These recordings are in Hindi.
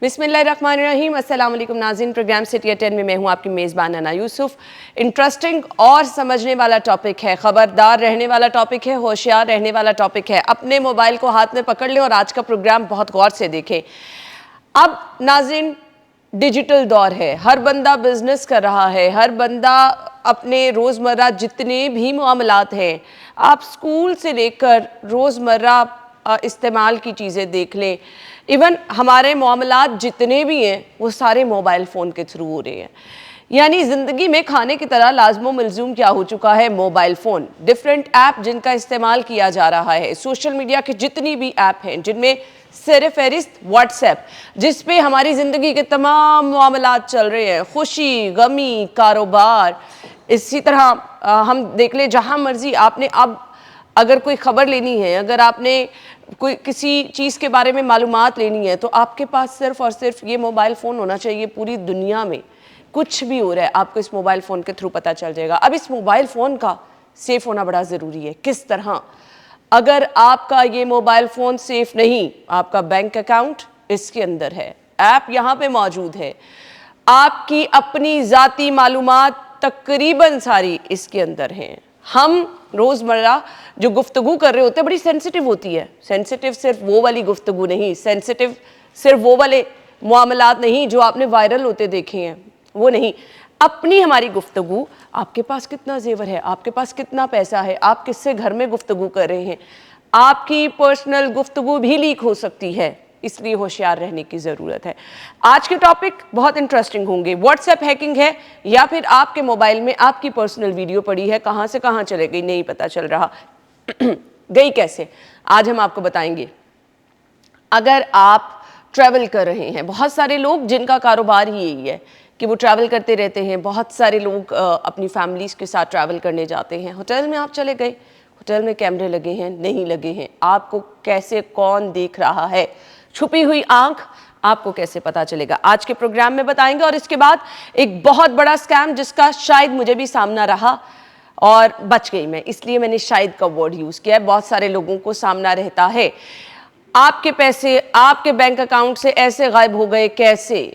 बिस्मिल्लाहिर्रहमानिर्रहीम। अस्सलाम वालेकुम नाज़रीन, प्रोग्राम सिटी एट 10 में मैं हूँ आपकी मेज़बान अना यूसुफ। इंटरेस्टिंग और समझने वाला टॉपिक है, ख़बरदार रहने वाला टॉपिक है, होशियार रहने वाला टॉपिक है। अपने मोबाइल को हाथ में पकड़ लें और आज का प्रोग्राम बहुत गौर से देखें। अब नाज़रीन, डिजिटल दौर है, हर बंदा बिजनेस कर रहा है, हर बंदा अपने रोज़मर्रा जितने भी मामलात हैं, आप स्कूल से लेकर रोज़मर्रा इस्तेमाल की चीज़ें देख लें, इवन हमारे मामलात जितने भी हैं वो सारे मोबाइल फ़ोन के थ्रू हो रहे हैं। यानी ज़िंदगी में खाने की तरह लाज़िम मलज़ूम क्या हो चुका है, मोबाइल फ़ोन। डिफरेंट ऐप जिनका इस्तेमाल किया जा रहा है, सोशल मीडिया की जितनी भी ऐप हैं, जिनमें सर फहरिस्त व्हाट्सएप, जिस पे हमारी ज़िंदगी के तमाम मामलात चल रहे हैं, खुशी, गमी, कारोबार। इसी तरह हम देख लें, जहाँ मर्जी आपने अब अगर कोई ख़बर लेनी है, अगर आपने कोई किसी चीज़ के बारे में मालूमात लेनी है, तो आपके पास सिर्फ और सिर्फ ये मोबाइल फ़ोन होना चाहिए। पूरी दुनिया में कुछ भी हो रहा है आपको इस मोबाइल फ़ोन के थ्रू पता चल जाएगा। अब इस मोबाइल फ़ोन का सेफ़ होना बड़ा ज़रूरी है। किस तरह? अगर आपका ये मोबाइल फ़ोन सेफ़ नहीं, आपका बैंक अकाउंट इसके अंदर है, ऐप यहाँ पे मौजूद है, आपकी अपनी ज़ाती मालूमात तकरीबन सारी इसके अंदर हैं। हम रोज़मर्रा जो गुफ्तगू कर रहे होते हैं बड़ी सेंसिटिव होती है। सेंसिटिव सिर्फ वो वाली गुफ्तगू नहीं, सेंसिटिव सिर्फ वो वाले मामलात नहीं जो आपने वायरल होते देखे हैं, वो नहीं। अपनी हमारी गुफ्तगू, आपके पास कितना जेवर है, आपके पास कितना पैसा है, आप किससे घर में गुफ्तगू कर रहे हैं, आपकी पर्सनल गुफ्तगू भी लीक हो सकती है। इसलिए होशियार रहने की ज़रूरत है। आज के टॉपिक बहुत इंटरेस्टिंग होंगे। व्हाट्सएप हैकिंग है या फिर आपके मोबाइल में आपकी पर्सनल वीडियो पड़ी है, कहाँ से कहाँ चले गई नहीं पता चल रहा गई कैसे, आज हम आपको बताएंगे। अगर आप ट्रैवल कर रहे हैं, बहुत सारे लोग जिनका कारोबार ही यही है कि वो ट्रैवल करते रहते हैं, बहुत सारे लोग अपनी फैमिलीज़ के साथ ट्रैवल करने जाते हैं। होटल में आप चले गए, होटल में कैमरे लगे हैं नहीं लगे हैं, आपको कैसे कौन देख रहा है, छुपी हुई आंख आपको कैसे पता चलेगा, आज के प्रोग्राम में बताएंगे। और इसके बाद एक बहुत बड़ा स्कैम जिसका शायद मुझे भी सामना रहा और बच गई मैं, इसलिए मैंने शायद का वर्ड यूज़ किया है। बहुत सारे लोगों को सामना रहता है, आपके पैसे आपके बैंक अकाउंट से ऐसे गायब हो गए कैसे।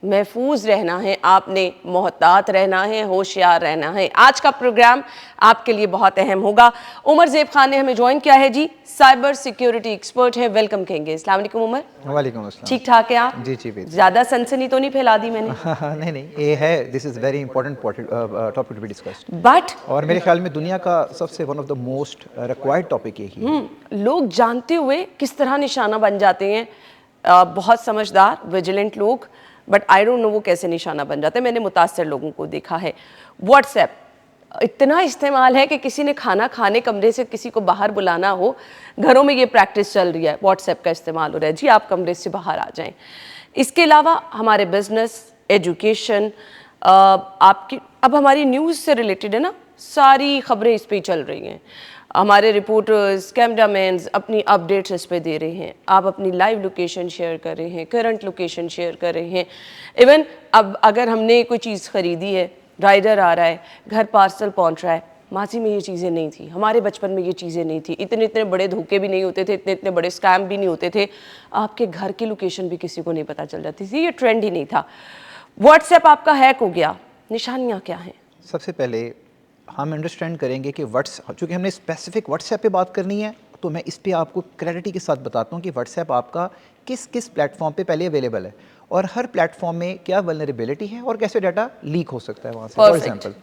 महफूज रहना है आपने, मोहतात रहना है, होशियार रहना है। आज का प्रोग्राम आपके लिए बहुत अहम होगा। उमर ज़ेब खान ने हमें ज्वाइन किया है जी, साइबर सिक्योरिटी एक्सपर्ट है, वेलकम कहेंगे। अस्सलाम वालेकुम उमर। वालेकुम अस्सलाम। ठीक ठाक है आप? जी जी जी। ज़्यादा सनसनी तो नहीं फैला दी मैंने? नहीं नहीं, ये है, this is very important topic to be discussed, but और मेरे ख्याल में दुनिया का सबसे one of the most required topic यही है। लोग जानते हुए किस तरह निशाना बन जाते हैं, बहुत समझदार विजिलेंट लोग, बट आई डोंट नो वो कैसे निशाना बन जाते हैं। मैंने मुतासर लोगों को देखा है। व्हाट्सएप इतना इस्तेमाल है कि किसी ने खाना खाने कमरे से किसी को बाहर बुलाना हो, घरों में ये प्रैक्टिस चल रही है, व्हाट्सएप का इस्तेमाल हो रहा है, जी आप कमरे से बाहर आ जाएं। इसके अलावा हमारे बिजनेस, एजुकेशन, आपकी अब हमारी न्यूज़ से रिलेटेड है ना, सारी खबरें इस पर ही चल रही हैं। हमारे रिपोर्टर्स, कैमरामैन्स अपनी अपडेट्स इस पे दे रहे हैं, आप अपनी लाइव लोकेशन शेयर कर रहे हैं, करंट लोकेशन शेयर कर रहे हैं। इवन अब अगर हमने कोई चीज़ ख़रीदी है, राइडर आ रहा है, घर पार्सल पहुंच रहा है, माजी में ये चीज़ें नहीं थी, हमारे बचपन में ये चीज़ें नहीं थी, इतने इतने बड़े धोखे भी नहीं होते थे, इतने इतने बड़े स्कैम भी नहीं होते थे, आपके घर की लोकेशन भी किसी को नहीं पता चल जाती थी, ये ट्रेंड ही नहीं था। व्हाट्सएप आपका हैक हो गया, निशानियाँ क्या हैं? सबसे पहले हम अंडरस्टैंड करेंगे कि चूँकि हमने स्पेसिफिक व्हाट्सएप पे बात करनी है, तो मैं इस पे आपको क्लैरिटी के साथ बताता हूँ कि व्हाट्सएप आपका किस किस प्लेटफॉर्म पे पहले अवेलेबल है और हर प्लेटफॉर्म में क्या वल्नरेबिलिटी है और कैसे डाटा लीक हो सकता है वहाँ से। फॉर एग्जाम्पल,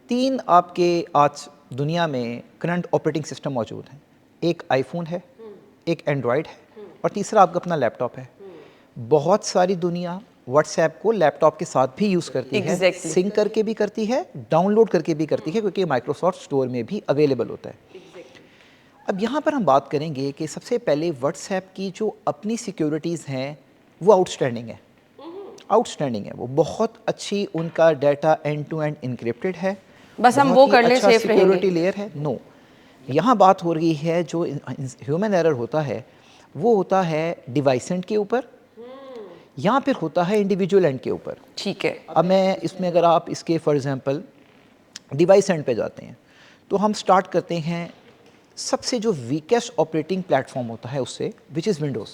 3 आपके आज दुनिया में करंट ऑपरेटिंग सिस्टम मौजूद हैं। एक आईफोन है, एक एंड्रॉयड है और तीसरा आपका अपना लैपटॉप है। बहुत सारी दुनिया व्हाट्सएप को लैपटॉप के साथ भी यूज़ करती है, सिंक करके भी करती है, डाउनलोड करके भी करती है, क्योंकि माइक्रोसॉफ्ट स्टोर में भी अवेलेबल होता है। अब यहाँ पर हम बात करेंगे कि सबसे पहले व्हाट्सएप की जो अपनी सिक्योरिटीज़ हैं वो आउटस्टैंडिंग है। आउटस्टैंडिंग है, वो बहुत अच्छी, उनका data end to end encrypted है, बस हम वो कर लें अच्छा सेफ रहेंगे। सिक्योरिटी लेयर है। नो, यहाँ बात हो रही है जो ह्यूमन एरर होता है वो होता है डिवाइस एंड के ऊपर, यहाँ पर होता है इंडिविजुअल एंड के ऊपर। ठीक है। अब मैं इसमें अगर आप इसके फॉर एग्जांपल डिवाइस एंड पे जाते हैं तो हम स्टार्ट करते हैं सबसे जो वीकेस्ट ऑपरेटिंग प्लेटफॉर्म होता है उससे, विच इज़ विंडोज़।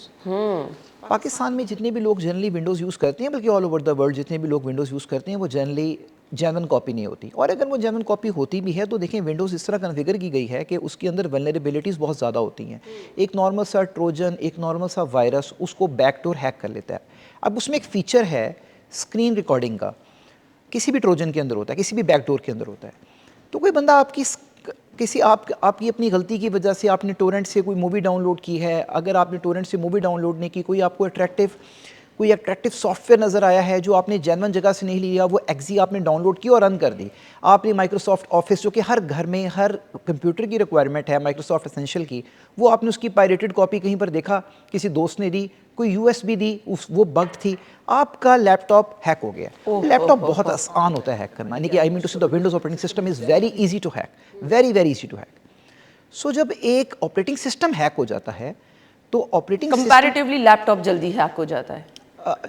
पाकिस्तान में जितने भी लोग जनरली विंडोज़ यूज़ करते हैं, बल्कि ऑल ओवर द वर्ल्ड जितने भी लोग विंडोज़ यूज़ करते हैं, वो जनरली जेन्युइन कॉपी नहीं होती। और अगर वो जेन्युइन कॉपी होती भी है तो देखें विंडोज़ इस तरह कन्फिगर की गई है कि उसके अंदर वल्नरेबिलिटीज़ बहुत ज़्यादा होती हैं। एक नॉर्मल सा ट्रोजन, एक नॉर्मल सा वायरस उसको बैकडोर हैक कर लेता है। अब उसमें एक फ़ीचर है स्क्रीन रिकॉर्डिंग का, किसी भी ट्रोजन के अंदर होता है, किसी भी बैकडोर के अंदर होता है। तो कोई बंदा आपकी अपनी गलती की वजह से आपने टोरेंट से कोई मूवी डाउनलोड की है, अगर आपने टोरेंट से मूवी डाउनलोड नहीं की, कोई आपको कोई अट्रैक्टिव सॉफ्टवेयर नज़र आया है जो आपने जेन्युइन जगह से नहीं लिया, वो एक्जी आपने डाउनलोड की और रन कर दी। आपने माइक्रोसॉफ्ट ऑफिस, जो कि हर घर में हर कंप्यूटर की रिक्वायरमेंट है, माइक्रोसॉफ्ट एसेंशियल की, वो आपने उसकी पायरेटेड कॉपी कहीं पर देखा, किसी दोस्त ने दी, कोई यूएसबी दी, वो बग्ड थी, आपका लैपटॉप हैक हो गया। लैपटॉप बहुत आसान होता है हैक करना, यानी कि I mean to say the Windows operating system is very easy to hack, very very easy to hack. So जब एक ऑपरेटिंग सिस्टम हैक हो जाता है तो ऑपरेटिंग कंपैरेटिवली लैपटॉप जल्दी हैक हो जाता है।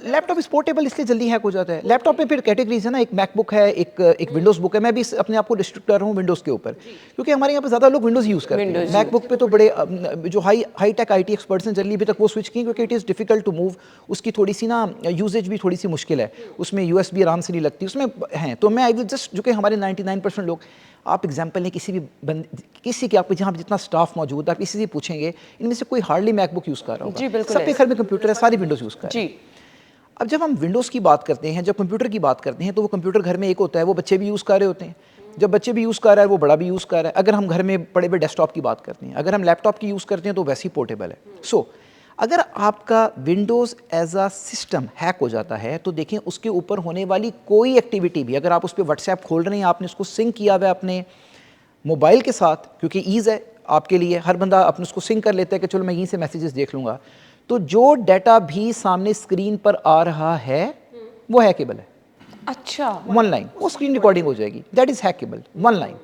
लैपटॉप इस पोर्टेबल इसलिए जल्दी हैक हो जाता है। लैपटॉप में फिर कैटेगरीज है ना, एक मैकबुक है, एक विंडोज़ बुक है। मैं भी अपने आप को रिस्ट्रिक्ट कर रहा हूँ विंडोज़ के ऊपर, क्योंकि हमारे यहाँ पे ज़्यादा लोग विंडोज़ यूज़ करते हैं। मैकबुक पे तो बड़े जो हाई टेक IT एक्सपर्ट्स हैं जनरली अभी तक वो स्विच किए, क्योंकि it is difficult to move, उसकी थोड़ी सी ना यूजेज भी थोड़ी सी मुश्किल है, उसमें USB आराम से नहीं लगती, उसमें हैं। तो मैं आई विल जस्ट, जो कि हमारे 99% लोग, आप एग्जाम्पल लें किसी के, आपको जहाँ जितना स्टाफ मौजूद है, आप किसी से पूछेंगे, इनमें से कोई हार्डली मैकबुक यूज़ कर रहा होगा, सबके घर में कंप्यूटर है, सारी विंडोज़ यूज़ कर रहे हैं। अब जब हम विंडोज़ की बात करते हैं, जब कंप्यूटर की बात करते हैं, तो वो कंप्यूटर घर में एक होता है, वो बच्चे भी यूज़ कर रहे होते हैं। जब बच्चे भी यूज़ कर रहा है, वो बड़ा भी यूज़ कर रहा है। अगर हम घर में बड़े बड़े डेस्कटॉप की बात करते हैं, अगर हम लैपटॉप की यूज़ करते हैं, तो वैसे ही पोर्टेबल है। सो अगर आपका विंडोज़ एज आ सिस्टम हैक हो जाता है, तो देखें उसके ऊपर होने वाली कोई एक्टिविटी भी, अगर आप उस पर व्हाट्सएप खोल रहे हैं, आपने उसको सिंक किया हुआ है अपने मोबाइल के साथ, क्योंकि ईज़ है आपके लिए, हर बंदा अपने उसको सिंक कर लेता है कि चलो मैं यहीं से मैसेजेस देख लूँगा, तो जो डाटा भी सामने स्क्रीन पर आ रहा है वो हैकेबल है। अच्छा, वन लाइन वो स्क्रीन रिकॉर्डिंग हो जाएगी, that is hackable, one line.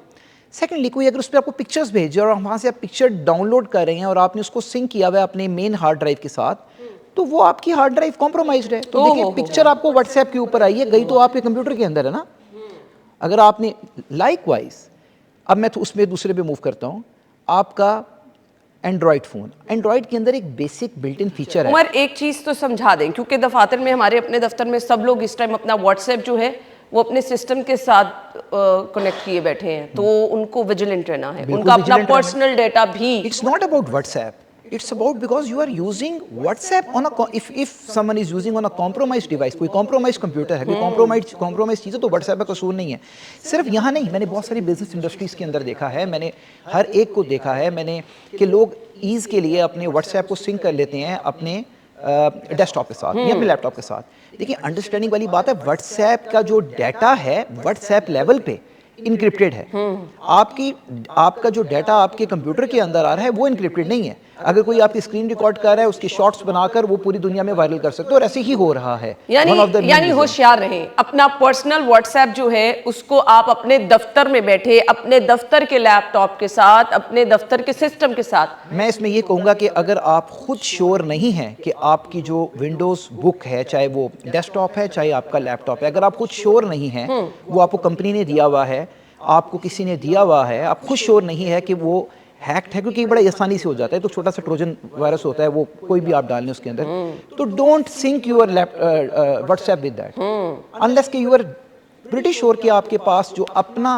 Secondly, कोई अगर उस पर आपको पिक्चर्स भेजे और वहाँ से आप पिक्चर डाउनलोड कर रहे हैं और आपने उसको सिंक किया हुआ है अपने मेन हार्ड ड्राइव के साथ, तो वो आपकी हार्ड ड्राइव कॉम्प्रोमाइज्ड है। तो देखिए पिक्चर आपको व्हाट्सएप के ऊपर आई है, गई तो आपके कंप्यूटर के अंदर है ना। अगर आपने लाइकवाइज, अब मैं तो उसमें दूसरे पे मूव करता हूँ, आपका एंड्रॉयड फ़ोन, एंड्रॉयड के अंदर एक बेसिक बिल्ट इन फीचर है। उमर एक चीज़ तो समझा दें, क्योंकि दफातर में, हमारे अपने दफ्तर में सब लोग इस टाइम अपना व्हाट्सएप जो है वो अपने सिस्टम के साथ कनेक्ट किए बैठे हैं, तो उनको विजिलेंट रहना है, उनका अपना पर्सनल डेटा भी। It's not about WhatsApp, it's about because you are using WhatsApp on a if someone is using on a compromised device, कोई compromised computer है, कोई compromised चीज़ है, तो WhatsApp का कसूर नहीं है। सिर्फ यहाँ नहीं, मैंने बहुत सारी बिजनेस इंडस्ट्रीज़ के अंदर देखा है, मैंने हर एक को देखा है मैंने, कि लोग ईज़ के लिए अपने WhatsApp को सिंक कर लेते हैं अपने डेस्कटॉप के साथ या अपने लैपटॉप के साथ। देखिए अंडरस्टैंडिंग वाली बात है, WhatsApp का जो डाटा है WhatsApp लेवल पे इनक्रिप्टेड है। आपका जो डाटा आपके कंप्यूटर के अंदर आ रहा है वो इनक्रिप्टेड नहीं है। अगर कोई आपकी स्क्रीन रिकॉर्ड कर रहा है, उसकी शॉट्स बनाकर वो पूरी दुनिया में वायरल कर सकते हो, और ऐसे ही हो रहा है। यानी होशियार रहें, अपना पर्सनल व्हाट्सएप जो है उसको आप अपने दफ्तर में बैठे, अपने दफ्तर के लैपटॉप के साथ, अपने दफ्तर के सिस्टम के साथ। मैं इसमें ये कहूँगा कि अगर आप खुद श्योर नहीं हैं कि आपकी जो विंडोज़ बुक है, चाहे वो डेस्कटॉप है चाहे आपका लैपटॉप है, अगर आप खुद श्योर नहीं हैं, वो आपको कंपनी ने दिया हुआ है, आपको किसी ने दिया हुआ है, आप खुद श्योर नहीं है कि वो हैक्ड है, क्योंकि बड़ा आसानी से हो जाता है, तो छोटा सा ट्रोजन वायरस होता है, वो कोई भी आप डाल लें उसके अंदर, तो don't sync your WhatsApp with that unless कि यू आर प्रीटी श्योर कि आपके पास जो अपना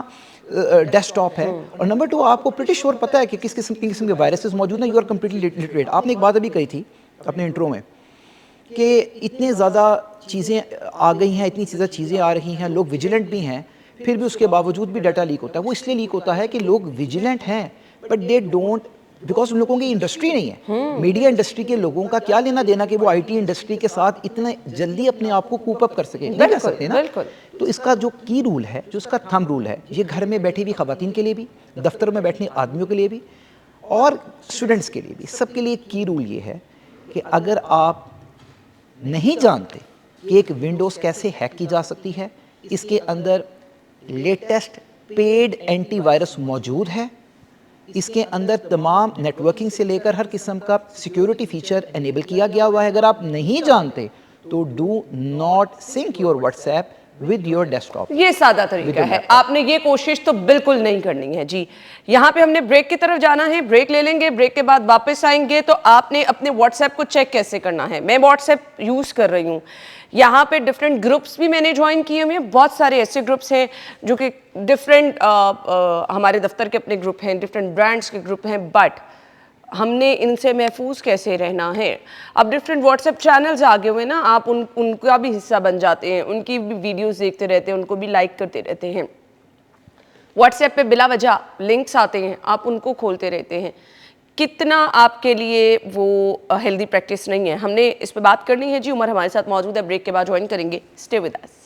डेस्कटॉप है, और नंबर 2 आपको प्रीटी श्योर पता है कि किस किस्म के वायरसेस मौजूद हैं, यू आर कम्प्लीटली लिटरेट। आपने एक बात अभी कही थी अपने इंट्रो में कि इतने ज़्यादा चीज़ें आ गई हैं, इतनी ज़्यादा चीज़ें आ रही हैं, लोग विजिलेंट भी हैं, फिर भी उसके बावजूद भी डाटा लीक होता है। वो इसलिए लीक होता है कि लोग विजिलेंट हैं, बट दे डोंट, बिकॉज उन लोगों की इंडस्ट्री नहीं है। मीडिया इंडस्ट्री के लोगों का क्या लेना देना कि वो IT इंडस्ट्री के साथ इतना जल्दी अपने आप को कूप अप कर सके, नहीं कर सकते ना। तो इसका जो की रूल है, जो इसका थंब रूल है, ये घर में बैठी हुई खवातीन के लिए भी, दफ्तर में बैठने आदमियों के लिए भी, और स्टूडेंट्स के लिए भी, सबके लिए की रूल ये है कि अगर आप नहीं जानते कि एक विंडोज़ कैसे हैक की जा सकती है, इसके अंदर लेटेस्ट पेड एंटीवायरस मौजूद है, इसके अंदर तमाम नेटवर्किंग से लेकर हर किस्म का सिक्योरिटी फीचर एनेबल किया गया हुआ है। अगर आप नहीं जानते तो do not sync your WhatsApp with your desktop. ये सादा तरीका है, आपने ये कोशिश तो बिल्कुल नहीं करनी है जी। यहाँ पे हमने ब्रेक की तरफ जाना है, ब्रेक ले लेंगे, ब्रेक के बाद वापस आएंगे। तो आपने अपने व्हाट्सएप को चेक कैसे करना है। मैं व्हाट्सएप यूज कर रही हूँ, यहाँ पे डिफरेंट ग्रुप्स भी मैंने ज्वाइन किए हुए हैं। बहुत सारे ऐसे ग्रुप्स हैं जो कि डिफरेंट हमारे दफ्तर के अपने ग्रुप हैं, डिफरेंट ब्रांड्स के ग्रुप हैं, बट हमने इनसे महफूज कैसे रहना है। अब डिफरेंट व्हाट्सएप चैनल्स आगे हुए ना, आप उनका भी हिस्सा बन जाते हैं, उनकी भी वीडियोस देखते रहते हैं, उनको भी लाइक करते रहते हैं। व्हाट्सएप पे बिला वजह लिंक्स आते हैं, आप उनको खोलते रहते हैं। कितना आपके लिए वो हेल्दी प्रैक्टिस नहीं है। हमने इस पर बात करनी है जी। उमर हमारे साथ मौजूद है, ब्रेक के बाद ज्वाइन करेंगे। Stay with us.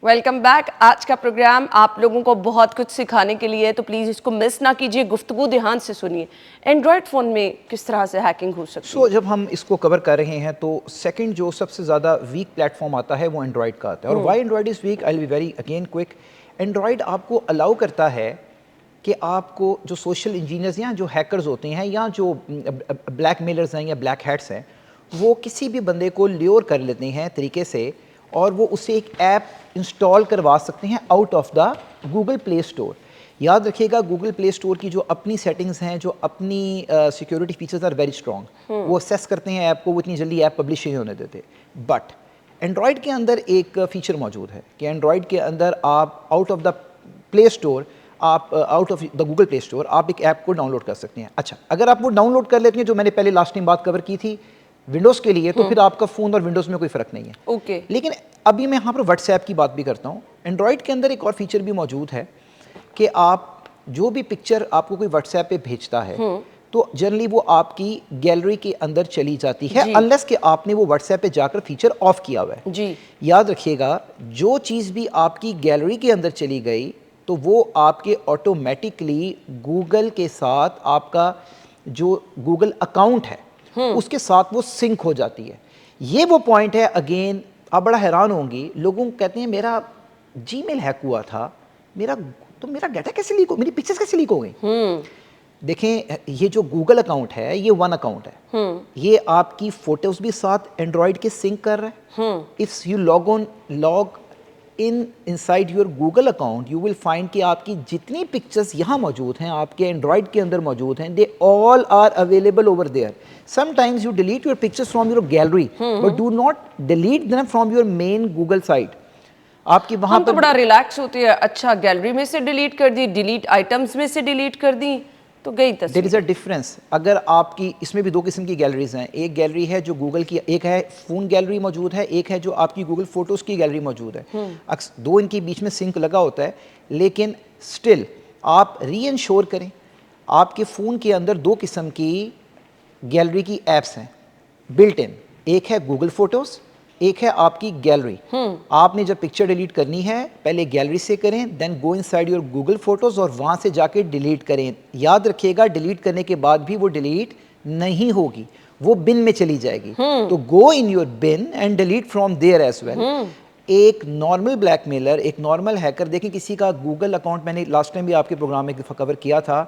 Welcome back. आज का प्रोग्राम आप लोगों को बहुत कुछ सिखाने के लिए है, तो प्लीज़ इसको मिस ना कीजिए, गुफ्तगू ध्यान से सुनिए। एंड्रॉयड फ़ोन में किस तरह से हैकिंग हो सकती है? जब हम इसको कवर कर रहे हैं तो सेकंड जो सबसे ज़्यादा वीक प्लेटफॉर्म आता है वो एंड्रॉयड का आता है। और why Android is weak, I will be very again quick. Android आपको अलाउ करता है कि आपको जो सोशल इंजीनियर्स या जो हैकर्स होते हैं या जो ब्लैक मेलर्स हैं या ब्लैक हैट्स हैं, वो किसी भी बंदे को ल्योर कर लेते हैं तरीके से और वो उससे एक ऐप इंस्टॉल करवा सकते हैं out of the Google Play store. याद रखिएगा, गूगल प्ले स्टोर की जो अपनी सेटिंग्स हैं, जो अपनी security features are very strong. वो असेस करते हैं ऐप को, वो इतनी जल्दी ऐप पब्लिश नहीं होने देते। बट एंड्रॉयड के अंदर एक फीचर मौजूद है कि एंड्रॉयड के अंदर आप out of the Play Store, आप out of the Google Play Store आप एक ऐप को डाउनलोड कर सकते हैं। अच्छा, अगर आप वो डाउनलोड कर लेते हैं, जो मैंने पहले लास्ट टाइम बात कवर की थी विंडोज़ के लिए, तो फिर आपका फ़ोन और विंडोज़ में कोई फ़र्क नहीं है। ओके। लेकिन अभी मैं यहाँ पर व्हाट्सएप की बात भी करता हूँ। एंड्रॉयड के अंदर एक और फीचर भी मौजूद है कि आप जो भी पिक्चर आपको कोई व्हाट्सएप पे भेजता है तो जनरली वो आपकी गैलरी के अंदर चली जाती है, अनलेस कि आपने वो व्हाट्सएप पे जाकर फीचर ऑफ किया हुआ है जी। याद रखिएगा, जो चीज़ भी आपकी गैलरी के अंदर चली गई तो वो आपके ऑटोमेटिकली गूगल के साथ, आपका जो गूगल अकाउंट है उसके साथ वो सिंक हो जाती है। ये वो पॉइंट है, अगेन आप बड़ा हैरान होंगी, लोगों को कहते हैं मेरा जीमेल हैक हुआ था, मेरा डाटा कैसे लीक हो, मेरी पिक्चर्स कैसे लीक हो गई। देखें, ये जो गूगल अकाउंट है ये वन अकाउंट है। ये आपकी फोटोज भी साथ एंड्रॉयड के सिंक कर रहा है। If you log in inside your Google account, you will find कि आपकी जितनी पिक्चर्स यहाँ मौजूद हैं, आपके एंड्रॉयड के अंदर मौजूद हैं, they all are available over there. Sometimes you delete your pictures from your gallery but do not delete them from your main Google site. आपकी वहाँ पर तो बड़ा रिलैक्स होती है। अच्छा, गैलरी में से डिलीट कर दी, डिलीट आइटम्स में से डिलीट कर दी, तो गई तस्वीर। There is a difference. अगर आपकी इसमें भी दो किस्म की गैलरीज हैं। एक गैलरी है जो गूगल की, एक है फ़ोन गैलरी मौजूद है, एक है जो आपकी गूगल फोटोज़ की गैलरी मौजूद है। दो इनके बीच में सिंक लगा होता है, लेकिन स्टिल आप रीइंश्योर करें। आपके फ़ोन के अंदर दो किस्म की गैलरी की ऐप्स हैं बिल्ट इन, एक है गूगल फोटोज़, एक है आपकी गैलरी। आपने जब पिक्चर डिलीट करनी है पहले गैलरी से करें, then go inside your Google Photos और वहां से जाके डिलीट करें। याद रखिएगा, डिलीट करने के बाद भी वो डिलीट नहीं होगी, वो बिन में चली जाएगी। तो go in your bin and delete from there as well. एक नॉर्मल ब्लैकमेलर, एक नॉर्मल हैकर, देखें किसी का गूगल अकाउंट, मैंने लास्ट टाइम भी आपके प्रोग्राम में कवर किया था,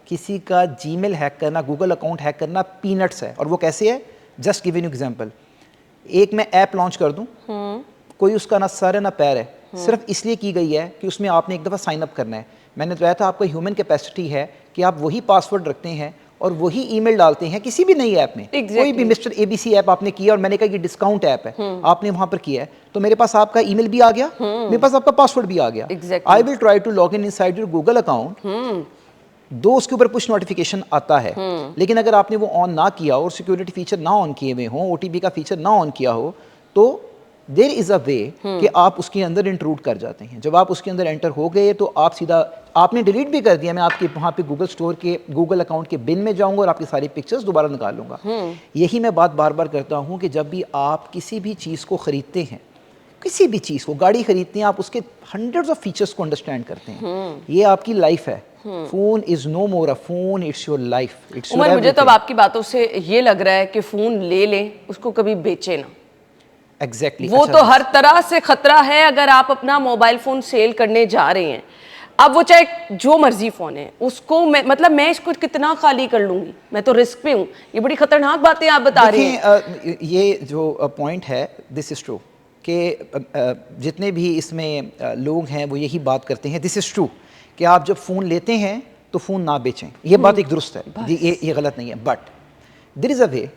किसी का जीमेल हैक करना, गूगल अकाउंट हैक करना पीनट्स है। और वो कैसे है, जस्ट गिव यू एग्जांपल। एक मैं ऐप लॉन्च कर दूं, कोई उसका ना सर है ना पैर है, सिर्फ इसलिए की गई है कि उसमें आपने एक दफ़ा साइन अप करना है। मैंने बताया था आपका ह्यूमन कैपेसिटी है कि आप वही पासवर्ड रखते हैं और वही ईमेल डालते हैं किसी भी नई ऐप में। कोई भी मिस्टर ABC ऐप आपने किया और मैंने कहा कि डिस्काउंट ऐप है, आपने वहां पर किया है, तो मेरे पास आपका ईमेल भी आ गया, मेरे पास आपका पासवर्ड भी आ गया। I will try to log in inside your Google account, दो उसके ऊपर पुश नोटिफिकेशन आता है, लेकिन अगर आपने वो ऑन ना किया और सिक्योरिटी फीचर ना ऑन किए हुए हो, OTP का फीचर ना ऑन किया हो, तो देयर इज़ अ वे कि आप उसके अंदर इंट्रूड कर जाते हैं। जब आप उसके अंदर एंटर हो गए तो आप सीधा, आपने डिलीट भी कर दिया, मैं आपके वहाँ पे गूगल स्टोर के गूगल अकाउंट के बिन में जाऊँगा और आपकी सारी पिक्चर्स दोबारा निकाल लूँगा। यही मैं बात बार बार करता हूँ कि जब भी आप किसी भी चीज़ को ख़रीदते हैं, किसी भी चीज़ को, गाड़ी खरीदते हैं, आप उसके हंड्रेड्स ऑफ फीचर्स को अंडरस्टैंड करते हैं। ये आपकी लाइफ है। Phone is no more a phone, it's your life, it's your. मुझे तो अब आपकी बातों से ये लग रहा है कि फोन ले लें, उसको कभी बेचे ना। एग्जैक्टली वो तो हर तरह से खतरा है। अगर आप अपना मोबाइल फोन सेल करने जा रहे हैं, अब वो चाहे जो मर्जी फोन है उसको मैं इसको कितना खाली कर लूंगी, मैं तो रिस्क पे हूँ। ये बड़ी खतरनाक बातें आप बता रहे हैं। ये जो पॉइंट है, दिस इज़ ट्रू कि जितने भी इसमें लोग हैं वो यही बात करते हैं, दिस इज़ ट्रू कि आप जब फ़ोन लेते हैं तो फ़ोन ना बेचें। ये बात एक दुरुस्त है, ये गलत नहीं है। बट देयर इज़ अ वे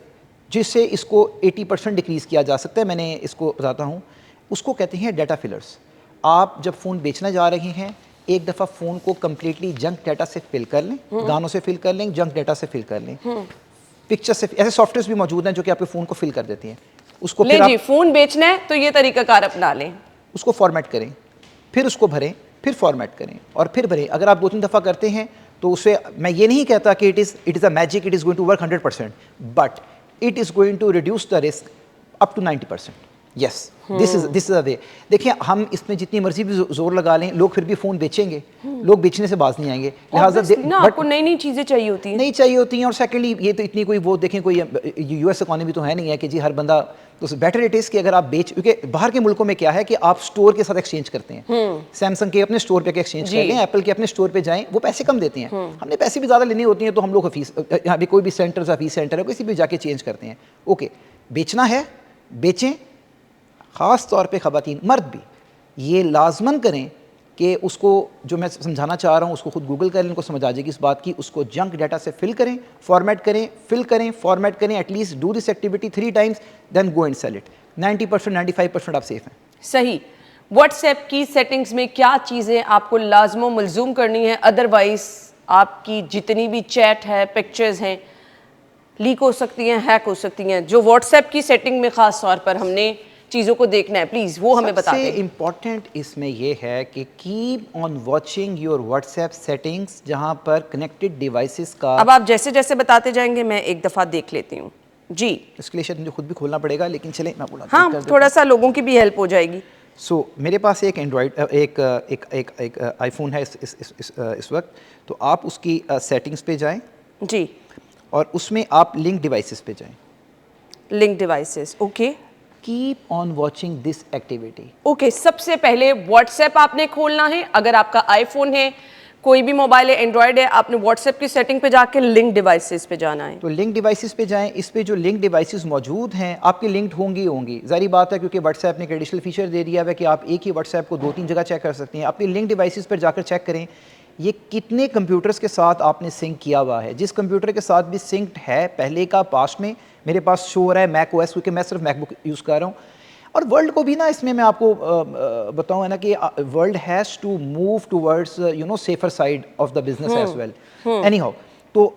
जिससे इसको 80% डिक्रीज़ किया जा सकता है। मैंने इसको बताता हूँ, उसको कहते हैं डाटा फिलर्स। आप जब फ़ोन बेचने जा रहे हैं, एक दफ़ा फ़ोन को कम्प्लीटली जंक डाटा से फिल कर लें, गानों से फिल कर लें, जंक डाटा से फिल कर लें, पिक्चर से। ऐसे सॉफ्टवेयर भी मौजूद हैं जो कि आपके फ़ोन को फिल कर देती हैं। उसको ले फिर जी, फ़ोन बेचना है तो ये तरीकाकार अपना लें, उसको फॉर्मेट करें, फिर उसको भरें, फिर फॉर्मेट करें और फिर भरें। अगर आप 2-3 दफ़ा करते हैं तो उससे, मैं ये नहीं कहता कि it is a magic, it is going to work 100%, but it is going to reduce the risk up to 90%। Yes, this is a way. देखिए, हम इसमें जितनी मर्जी भी जोर लगा लें, लोग फिर भी फ़ोन बेचेंगे, लोग बेचने से बाज नहीं आएंगे। लिहाजा आपको नई नई चीज़ें चाहिए होती हैं, नहीं चाहिए होती हैं। और सेकेंडली, ये तो इतनी कोई वो देखें, कोई यूएस इकॉनमी तो है नहीं है कि जी हर बंदा, तो बेटर इट इज़ कि अगर आप क्योंकि बाहर के मुल्कों में क्या है कि आप स्टोर के साथ एक्सचेंज करते हैं। सैमसंग के अपने स्टोर पे एक्सचेंज कर लें, एप्पल के अपने स्टोर पे जाएं, वो पैसे कम देते हैं। हमने पैसे भी ज़्यादा लेनी होती हैं, तो हम लोग फीस, यहाँ भी कोई भी सेंटर सा फीस सेंटर है, किसी भी जाके चेंज करते हैं। ओके, बेचना है बेचें। ख़ास तौर पे ख़वातीन, मर्द भी ये लाजमन करें कि उसको, जो मैं समझाना चाह रहा हूँ, उसको खुद गूगल करें, उनको समझ आ जाएगी इस बात की। उसको जंक डाटा से फिल करें, फॉर्मेट करें, फिल करें, फॉर्मेट करें। At least do this activity 3 times, then go and sell it. 90%, 95% आप सेफ हैं। सही। व्हाट्सएप की सेटिंग्स में क्या चीज़ें आपको लाजमो मलजूम करनी है, अदरवाइज आपकी जितनी भी चैट है, पिक्चर्स हैं, लीक हो सकती हैं, हैक हो सकती हैं। जो व्हाट्सएप की सेटिंग में ख़ास तौर पर हमने चीज़ों को देखना है, प्लीज़ वो हमें बता दें। सबसे इम्पॉर्टेंट इसमें यह है कि keep on watching your WhatsApp settings, जहां पर कनेक्टेड डिवाइसेस का। अब आप जैसे जैसे बताते जाएंगे मैं एक दफ़ा देख लेती हूँ जी। इसके लिए शायद मुझे खुद भी खोलना पड़ेगा, लेकिन चलें मैं बोला। हाँ, थोड़ा सा लोगों की भी हेल्प हो जाएगी। सो मेरे पास एक एंड्रॉयड, एक आईफोन है इस वक्त। तो आप उसकी सेटिंग्स पे जाएं जी, और उसमें आप लिंक डिवाइसेस पे जाएं। Link devices, okay. Keep on watching this activity. Okay, सबसे पहले व्हाट्सएप आपने खोलना है। अगर आपका आईफोन है, कोई भी मोबाइल है, एंड्रॉयड है, आपने व्हाट्सएप की सेटिंग पे जाके लिंक डिवाइसेस पे जाना है। तो लिंक डिवाइसेस पे जाएं। इस पे जो लिंक डिवाइसेस मौजूद हैं आपकी लिंक्ड होंगी। जारी बात है, क्योंकि व्हाट्सएप ने एक एडिशनल फीचर दे दिया है कि आप एक ही व्हाट्सएप को 2-3 जगह चेक कर सकते हैं। अपनी लिंक डिवाइसेस पर जाकर चेक करें ये कितने कंप्यूटर्स के साथ आपने सिंक किया हुआ है। जिस कंप्यूटर के साथ भी सिंक्ड है, पहले का, पास्ट में, मेरे पास शो हो रहा है मैक ओएस, क्योंकि मैं सिर्फ मैकबुक यूज़ कर रहा हूँ। और वर्ल्ड को भी ना, इसमें मैं आपको बताऊँ है ना कि world has to move towards safer side of the business as well. Anyhow, तो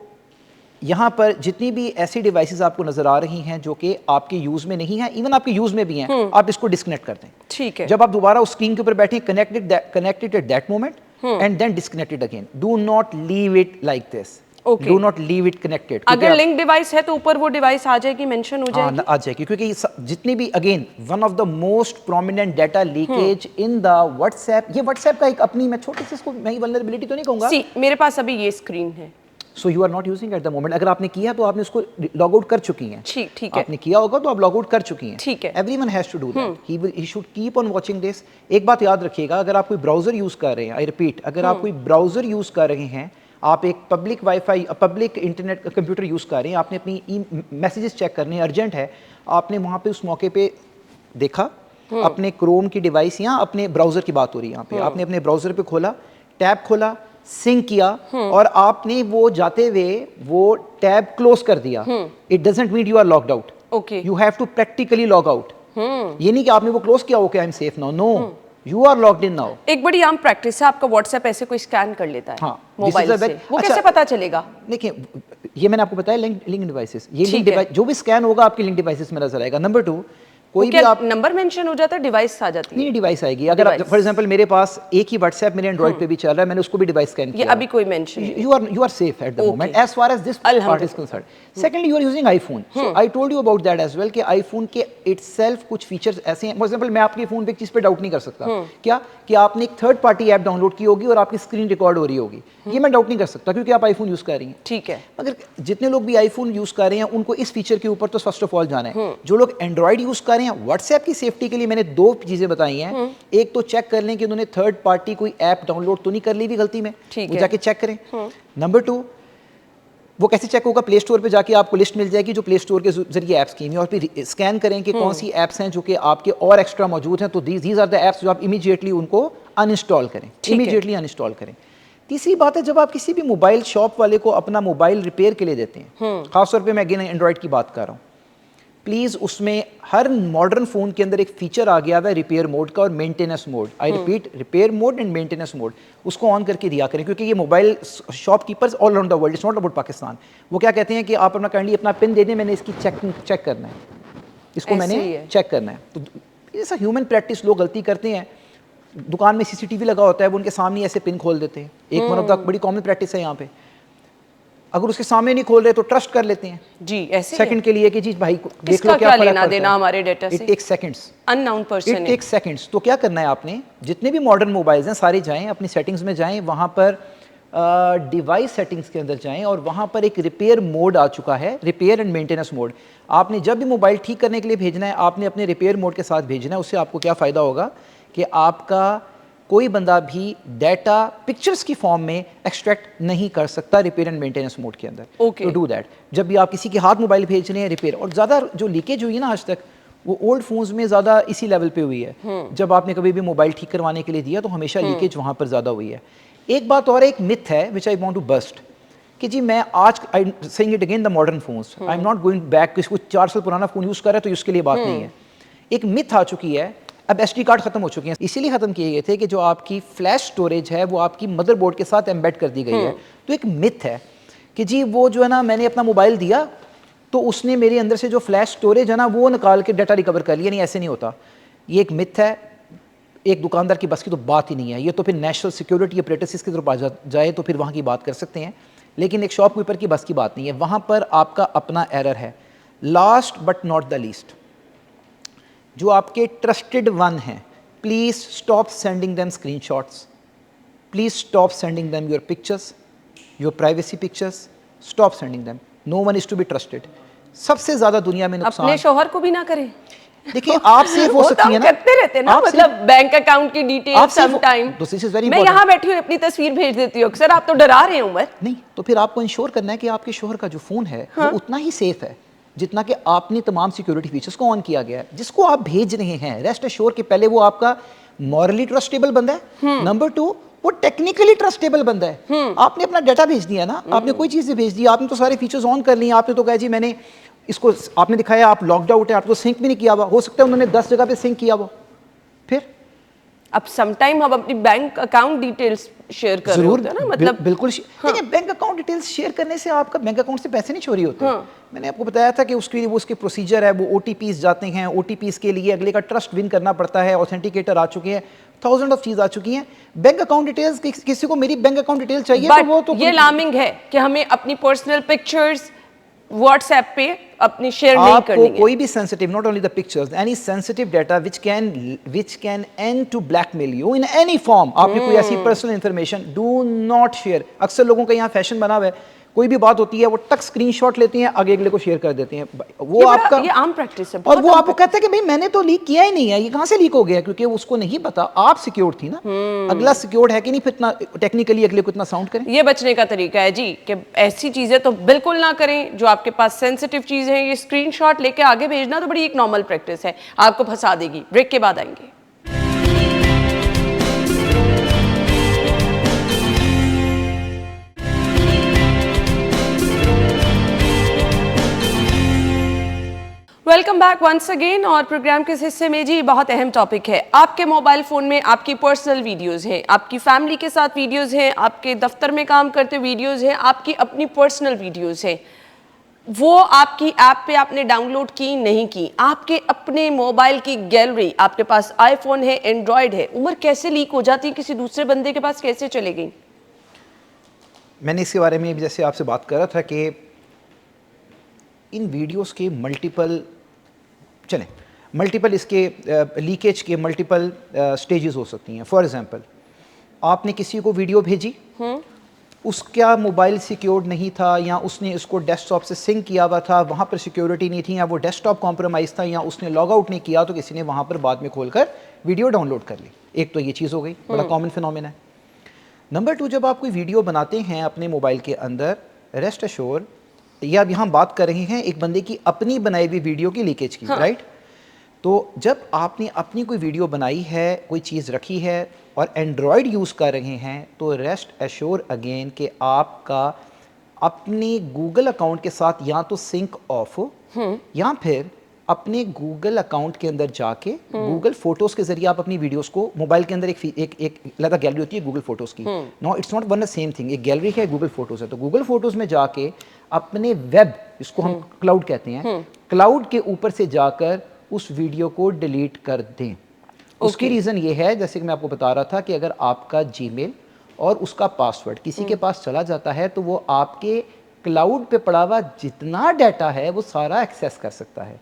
यहाँ पर जितनी भी ऐसी डिवाइसेस आपको नज़र आ रही हैं जो कि आपके यूज़ में नहीं है, इवन आपके यूज़ में भी हैं, आप इसको डिस्कनेक्ट कर दें। ठीक है। जब आप दोबारा उस स्क्रीन के ऊपर बैठे, connected at that moment and then disconnected again. Do not leave it like this. Okay. Do not leave it connected. अगर लिंक डिवाइस है तो ऊपर वो डिवाइस आ जाएगी, मेंशन हो जाएगी। आ जाएगी, क्योंकि जितनी भी, again, one of the most prominent data leakage in the WhatsApp. ये व्हाट्सएप का एक अपनी, मैं छोटी सी इसको, मैं वल्नरेबिलिटी तो नहीं कहूँगा। सी, मेरे पास अभी ये स्क्रीन है। So you are not using at the moment. अगर आपने किया तो आपने उसको लॉग आउट कर चुकी हैं। ठीक है। आपने किया होगा तो आप लॉग आउट कर चुकी हैं। ठीक है। Everyone has to do that. He should keep on watching this. एक बात याद रखिएगा, अगर आप कोई ब्राउजर यूज कर रहे हैं, आई रिपीट, अगर आप कोई ब्राउजर यूज कर रहे हैं, आप एक public wifi, public internet computer use कर रहे हैं, आपने अपनी मैसेजेस चेक करने हैं, अर्जेंट है, आपने वहाँ पे उस मौके पे देखा अपने क्रोम की डिवाइस, या अपने ब्राउज़र की बात हो रही है यहाँ पे, आपने अपने ब्राउज़र पे खोला, टैब खोला, सिंक किया, और आपने वो जाते हुए वो टैब क्लोज कर दिया। It doesn't mean you are locked out. Okay, you have to practically log out. ये नहीं कि आपने वो क्लोज किया, okay I am safe now. No, you are logged in now. एक बड़ी आम प्रैक्टिस है, आपका व्हाट्सएप ऐसे कोई स्कैन कर लेता है मोबाइल से, वो कैसे पता चलेगा? देखिए, ये मैंने आपको बताया, लिंक डिवाइसेस, ये लिंक डिवाइस जो भी स्कैन होगा आपकी लिंक डिवाइसेस में नजर आएगा। नंबर 2, कोई भी आप नंबर मेंशन हो जाता है, डिवाइस आ जाती है? नहीं, डिवाइस आएगी। अगर आप, फॉर एग्जांपल, मेरे पास एक ही व्हाट्सएप मेरे एंड्रॉइड पे भी चल रहा है, मैंने उसको भी डिवाइस स्कैन किया, ये अभी कोई मेंशन नहीं। You are safe at the moment as far as this part is concerned. Secondly, you are using iPhone, so I told you about that as well कि आईफोन के इटसेल्फ कुछ फीचर्स ऐसे हैं। फॉर एग्जांपल, मैं आपके फोन पे एक चीज पे डाउट नहीं कर सकता, क्या कि आपने एक थर्ड पार्टी ऐप डाउनलोड की होगी और आपकी स्क्रीन रिकॉर्ड हो रही होगी, ये मैं डाउट नहीं कर सकता, क्योंकि आप आईफोन यूज कर रही हैं। ठीक है। मगर जितने लोग भी आईफोन यूज कर रहे हैं, उनको इस फीचर के ऊपर तो फर्स्ट ऑफ ऑल जाना है। जो लोग एंड्रॉइड यूज कर रहे हैं, हैं व्हाट्सएप की सेफ्टी के लिए मैंने 2 चीज़ें बताई हैं। एक तो चेक कर लें कि उन्होंने थर्ड पार्टी कोई ऐप डाउनलोड तो नहीं कर ली भी गलती में, वो जाके चेक करें। नंबर 2, वो कैसे चेक होगा? प्ले स्टोर पे जाके आपको लिस्ट मिल जाएगी जो प्ले स्टोर के जरिए ऐप्स की हुई हैं, और फिर स्कैन करें कि कौन सी ऐप्स हैं जो कि आपके और एक्स्ट्रा मौजूद हैं, तो दीज आर द ऐप्स जो आप इमीडिएटली उनको अनइंस्टॉल करें, इमीडिएटली अनइंस्टॉल करें। तीसरी बात है, जब आप किसी भी मोबाइल शॉप वाले को अपना मोबाइल रिपेयर के लिए देते हैं, खासतौर पे मैं अगेन एंड्रॉइड की बात कर रहा हूँ, प्लीज़ उसमें हर मॉडर्न फ़ोन के अंदर एक फ़ीचर आ गया हुआ है रिपेयर मोड का और maintenance mode. I repeat, repair mode and maintenance mode, उसको ऑन करके दिया करें, क्योंकि ये mobile shopkeepers all around the world, it's not about Pakistan, वो क्या कहते हैं कि आप अपना काइंडली अपना पिन दे दें, मैंने इसकी चेक करना है, इसको मैंने चेक करना है। तो ऐसा ह्यूमन प्रैक्टिस लोग गलती करते हैं। दुकान में सीसीटीवी लगा होता है, वो उनके सामने ऐसे पिन खोल देते हैं, एक वन ऑफ द बड़ी कॉमन प्रैक्टिस है यहाँ पे। अगर उसके सामने नहीं खोल रहे तो ट्रस्ट कर लेते हैं जी, ऐसे सेकंड के लिए कि जी भाई देख लो क्या लेना देना हमारे डेटा से। It takes seconds, unknown person, it takes seconds. तो क्या करना है आपने, जितने भी मॉडर्न मोबाइल्स हैं सारे जाएं अपनी सेटिंग्स में जाएं, वहाँ पर डिवाइस सेटिंग्स के अंदर जाएं और वहाँ पर एक रिपेयर मोड आ चुका है, रिपेयर एंड मेंटेनेंस मोड। आपने जब भी मोबाइल ठीक करने के लिए भेजना है, आपने अपने रिपेयर मोड के साथ भेजना है। उससे आपको क्या फ़ायदा होगा कि आपका कोई बंदा भी डाटा पिक्चर्स की फॉर्म में एक्सट्रैक्ट नहीं कर सकता रिपेयर एंड मेंटेनेंस मोड के अंदर। तो डू दैट। जब भी आप किसी के हाथ मोबाइल भेज रहे हैं रिपेयर, और ज़्यादा जो लीकेज हुई है ना आज तक, वो ओल्ड फोन्स में ज़्यादा इसी लेवल पे हुई है। जब आपने कभी भी मोबाइल ठीक करवाने के लिए दिया तो हमेशा लीकेज वहाँ पर ज़्यादा हुई है। एक बात और, एक मिथ है विच आई वांट टू बस्ट, कि जी मैं आज I saying it again the modern phones, I am not going back, किसी 4 साल पुराना फ़ोन यूज़ कर रहा है तो उसके लिए बात नहीं है। एक मिथ आ चुकी है, अब एसडी कार्ड खत्म हो चुके हैं, इसीलिए खत्म किए गए थे कि जो आपकी फ्लैश स्टोरेज है वो आपकी मदरबोर्ड के साथ एम्बेड कर दी गई है। तो एक मिथ है कि जी वो जो है ना, मैंने अपना मोबाइल दिया तो उसने मेरे अंदर से जो फ्लैश स्टोरेज है ना वो निकाल के डाटा रिकवर कर लिया। नहीं, ऐसे नहीं होता, ये एक मिथ है। एक दुकानदार की बस की तो बात ही नहीं है, ये तो फिर नेशनल सिक्योरिटी अपरेटस की तरफ आ जाए तो फिर वहाँ की बात कर सकते हैं, लेकिन एक शॉपकीपर की बस की बात नहीं है। वहाँ पर आपका अपना एरर है। Last but not the least, जो आपके ट्रस्टेड वन हैं, please stop sending them screenshots, please stop sending them your pictures, your privacy pictures, stop sending them. No one is to be trusted. सबसे ज़्यादा दुनिया में नुकसान अपने शौहर को भी ना करें। देखिए, आप सेफ हो सकती है ना, करते रहते हैं ना, मतलब बैंक अकाउंट की डिटेल सम टाइम। मैं यहाँ बैठी हूँ अपनी तस्वीर भेज देती हूँ, सर आप तो डरा रहे हैं उमर। नहीं, तो फिर आपको इंश्योर करना है कि आपके शौहर का जो फ़ोन है वो उतना ही सेफ है जितना कि आपने तमाम सिक्योरिटी फीचर्स को ऑन किया गया है। जिसको आप भेज रहे हैं, रेस्ट एश्योर कि पहले वो आपका मॉरली ट्रस्टेबल बंदा है, नंबर 2 वो टेक्निकली ट्रस्टेबल बंदा है। आपने अपना डाटा भेज दिया ना, आपने कोई चीज़ भेज दी, आपने तो सारे फीचर्स ऑन कर लिए, आपने तो कहा जी मैंने इसको, आपने दिखाया आप लॉक्ड आउट है, आपको सिंक भी नहीं किया हुआ, हो सकता है उन्होंने 10 जगह पे सिंक किया हुआ। फिर अब समटाइम हम अपनी बैंक अकाउंट डिटेल्स शेयर कर रहे होते हैं ना, मतलब बिल्कुल। देखिए, बैंक अकाउंट डिटेल्स शेयर करने से आपका बैंक अकाउंट से पैसे नहीं चोरी होते। मैंने आपको बताया था कि उसके लिए वो उसके प्रोसीजर है, वो ओटीपीज जाते हैं, ओटीपीज के लिए अगले का ट्रस्ट विन करना पड़ता है, ऑथेंटिकेटर आ चुके हैं, 1000 ऑफ चीज आ चुकी हैं। बैंक अकाउंट डिटेल्स, किसी को मेरी बैंक अकाउंट डिटेल चाहिए तो वो तो ये अलार्मिंग है कि हमें अपनी पर्सनल पिक्चर्स व्हाट्सएप पे अपनी शेयर नहीं करनी है। कोई भी sensitive, not only the pictures, any sensitive data which can end to blackmail you in any form, आपने कोई ऐसी personal information, do not share. अक्सर लोगों का यहाँ फैशन बना हुआ है, कोई भी बात होती है वो टक स्क्रीनशॉट लेते हैं, आगे अगले को शेयर कर देते हैं। वो आपका ये आम प्रैक्टिस है, और वो आपको कहता है कि भाई मैंने तो लीक किया ही नहीं है, ये कहाँ से लीक हो गया, क्योंकि उसको नहीं पता आप सिक्योर थी ना, अगला सिक्योर है कि नहीं, फिर इतना टेक्निकली अगले को इतना साउंड करें। ये बचने का तरीका है जी कि ऐसी चीजें तो बिल्कुल ना करें जो आपके पास सेंसिटिव चीज है। ये स्क्रीनशॉट लेके आगे भेजना तो बड़ी एक नॉर्मल प्रैक्टिस है, आपको फंसा देगी। ब्रेक के बाद आएंगे। Welcome back once again. और प्रोग्राम के इस हिस्से में जी बहुत अहम टॉपिक है। आपके मोबाइल फ़ोन में आपकी पर्सनल वीडियोस हैं, आपकी फैमिली के साथ वीडियोस हैं, आपके दफ्तर में काम करते वीडियोस हैं, आपकी अपनी पर्सनल वीडियोस हैं। वो आपकी ऐप पे आपने डाउनलोड की नहीं की, आपके अपने मोबाइल की गैलरी, आपके पास आईफोन है, एंड्रॉयड है, उम्र कैसे लीक हो जाती है, किसी दूसरे बंदे के पास कैसे चले गई? मैंने इसके बारे में जैसे आपसे बात कर रहा था कि इन वीडियोस के मल्टीपल इसके लीकेज के मल्टीपल स्टेजेस हो सकती हैं। फॉर एग्जांपल, आपने किसी को वीडियो भेजी, उसका मोबाइल सिक्योर्ड नहीं था, या उसने इसको डेस्कटॉप से सिंक किया हुआ था, वहाँ पर सिक्योरिटी नहीं थी, या वो डेस्कटॉप कॉम्प्रोमाइज़ था, या उसने लॉग आउट नहीं किया तो किसी ने वहाँ पर बाद में खोलकर वीडियो डाउनलोड कर ली। एक तो ये चीज़ हो गई, बड़ा कॉमन फिनोमेना है। नंबर 2, जब आप कोई वीडियो बनाते हैं अपने मोबाइल के अंदर, रेस्ट एश्योर, या अब यहाँ बात कर रहे हैं एक बंदे की अपनी बनाई हुई वीडियो की लीकेज की, राइट? तो जब आपने अपनी कोई वीडियो बनाई है, कोई चीज़ रखी है और एंड्रॉयड यूज़ कर रहे हैं, तो रेस्ट एश्योर अगेन कि आपका अपने गूगल अकाउंट के साथ या तो सिंक ऑफ हो, या फिर अपने गूगल अकाउंट के अंदर जाके गूगल फोटोज़ के ज़रिए आप अपनी वीडियोस को, मोबाइल के अंदर एक अलग गैलरी होती है गूगल फोटोज़ की, no it's not one the same thing, एक गैलरी है, गूगल फोटोज़ है, तो गूगल फोटोज़ में जाके अपने वेब, जिसको हम क्लाउड कहते हैं, क्लाउड के ऊपर से जाकर उस वीडियो को डिलीट कर दें। उसकी रीज़न ये है, जैसे कि मैं आपको बता रहा था, कि अगर आपका जीमेल और उसका पासवर्ड किसी के पास चला जाता है तो वो आपके क्लाउड पे पड़ा हुआ जितना डाटा है वो सारा एक्सेस कर सकता है।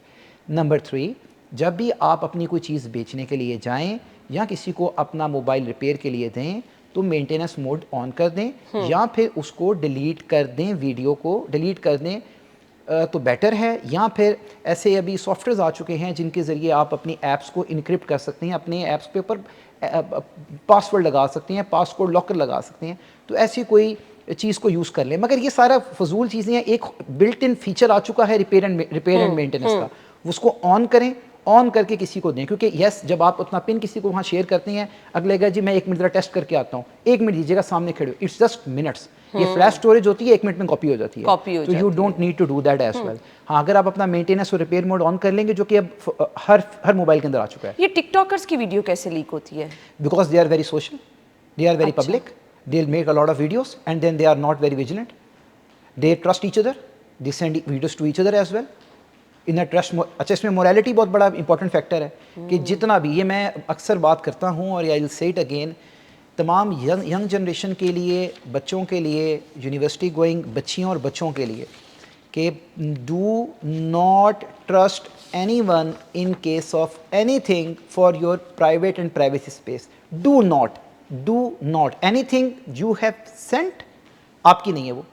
नंबर 3, जब भी आप अपनी कोई चीज़ बेचने के लिए जाएं या किसी को अपना मोबाइल रिपेयर के लिए दें, तो मेंटेनेंस मोड ऑन कर दें, या फिर उसको डिलीट कर दें, वीडियो को डिलीट कर दें तो बेटर है। या फिर ऐसे अभी सॉफ्टवेयर आ चुके हैं जिनके ज़रिए आप अपनी ऐप्स को इनक्रिप्ट कर सकते हैं, अपने ऐप्स के ऊपर पासवर्ड लगा सकते हैं, पासवर्ड लॉकर लगा सकते हैं, तो ऐसी कोई चीज़ को यूज़ कर लें। मगर ये सारा फजूल चीज़ें हैं। एक बिल्ट इन फीचर आ चुका है रिपेयर एंड मेंटेनेंस का, उसको ऑन करें, ऑन करके किसी को दें, क्योंकि यस जब आप अपना पिन किसी को वहाँ शेयर करते हैं, अगले कहेगा जी मैं 1 मिनट ज़रा टेस्ट करके आता हूँ, 1 मिनट दीजिएगा, सामने खड़े हो, इट्स जस्ट मिनट्स। ये फ्लैश स्टोरेज होती है, 1 मिनट में कॉपी हो जाती है, तो you don't need to do that as well. हाँ, अगर आप अपना मेंटेनेंस और रिपेयर मोड ऑन कर लेंगे, जो कि अब हर मोबाइल के अंदर आ चुका है। ये टिकटॉकर्स की वीडियो कैसे लीक होती है? Because they are very social, they are very public, they will make a lot of videos and then they are not very vigilant, they trust each other, they send videos to each other as well. In a trust, अच्छा इसमें मोरालिटी बहुत बड़ा इंपॉर्टेंट फैक्टर है कि जितना भी, ये मैं अक्सर बात करता हूँ और I will say it again, तमाम यंग जनरेशन के लिए, बच्चों के लिए, यूनिवर्सिटी गोइंग बच्चियों और बच्चों के लिए, कि do not trust anyone in case of anything for your private and privacy space. Do not anything you have sent, आपकी नहीं है वो,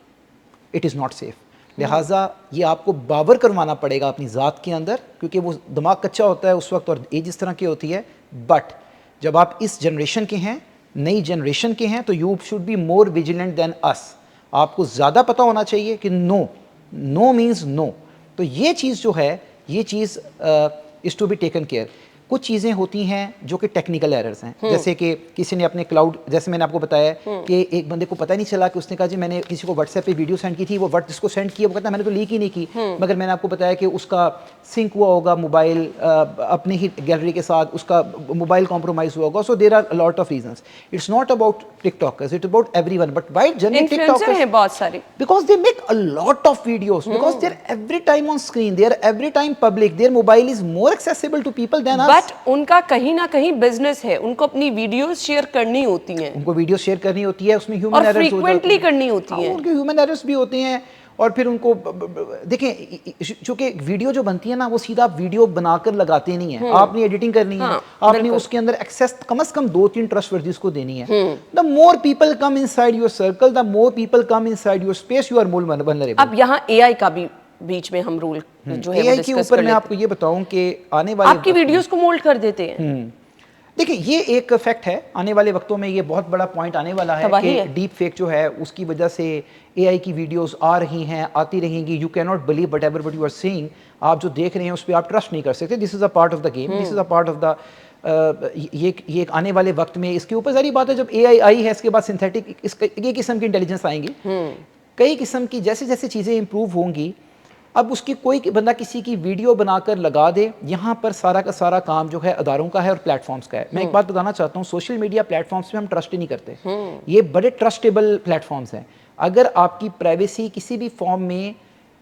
इट इज़ नॉट सेफ। लिहाजा ये आपको बावर करवाना पड़ेगा अपनी ज़ात के अंदर, क्योंकि वो दिमाग कच्चा होता है उस वक्त और एज इस तरह की होती है। बट जब आप इस जनरेशन के हैं, नई जनरेशन के हैं, तो you should be more vigilant than us. आपको ज़्यादा पता होना चाहिए कि नो मीन्स नो। तो ये चीज़ जो है, ये चीज़ is to be taken care. कुछ चीज़ें होती हैं जो कि टेक्निकल एरर्स हैं, जैसे कि किसी ने अपने क्लाउड, जैसे मैंने आपको बताया कि एक बंदे को पता नहीं चला कि उसने कहा जी मैंने किसी को व्हाट्सएप पे वीडियो सेंड की थी, वो वर्ड जिसको सेंड किया वो कहता मैंने तो लीक ही नहीं की, मगर मैंने आपको बताया कि उसका सिंक हुआ होगा मोबाइल अपनी ही गैलरी के साथ, उसका मोबाइल कॉम्प्रोमाइज़ हुआ होगा। So there are lot of reasons. It's not about TikTokers, it's about everyone, but why generally TikTokers हैं बहुत सारे, because they make a lot of videos, because they're every time on screen, they're every time public, their mobile is more accessible to people than us. But उनका कहीं ना कहीं बिजनेस है, उनको अपनी वीडियोस शेयर करनी होती हैं, उनको वीडियो शेयर करनी होती है, उसमें ह्यूमन एरर्स फ्रीक्वेंटली करनी होती है, उनके ह्यूमन एरर्स भी होते हैं। और फिर उनको देखें, चूंकि वीडियो जो बनती है ना, वो सीधा आप वीडियो बनाकर लगाते नहीं है, आपने एडिटिंग करनी है, आपने उसके अंदर एक्सेस कम से कम 2-3 ट्रस्टवर्दी को देनी है। The more people come inside your circle, the more people come inside your space, you are more vulnerable. अब यहाँ एआई का भी बीच में हम रूल जो है एआई के ऊपर मैं आपको ये बताऊं कि आने वाले आपकी वीडियोस को मोल्ड कर देते हैं। देखिए ये एक फैक्ट है, आने वाले वक्तों में ये बहुत बड़ा पॉइंट आने वाला है कि डीप फेक जो है उसकी वजह से एआई की वीडियोस आ रही हैं, आती रहेंगी। You cannot believe whatever you are seeing, आप जो देख रहे हैं उस पर आप ट्रस्ट नहीं कर सकते। This is a part of the game, this is a part of the ये एक आने वाले वक्त में इसके ऊपर सारी बात है। जब एआई आई है, इसके बाद सिंथेटिक ये किस्म की इंटेलिजेंस आएंगी, कई किस्म की जैसे जैसे चीज़ें इंप्रूव होंगी। अब उसकी कोई बंदा किसी की वीडियो बनाकर लगा दे, यहाँ पर सारा का सारा काम जो है अदारों का है और प्लेटफॉर्म्स का है। मैं एक बात बताना चाहता हूँ, सोशल मीडिया प्लेटफॉर्म्स पे हम ट्रस्ट ही नहीं करते। ये बड़े ट्रस्टेबल प्लेटफॉर्म्स हैं। अगर आपकी प्राइवेसी किसी भी फॉर्म में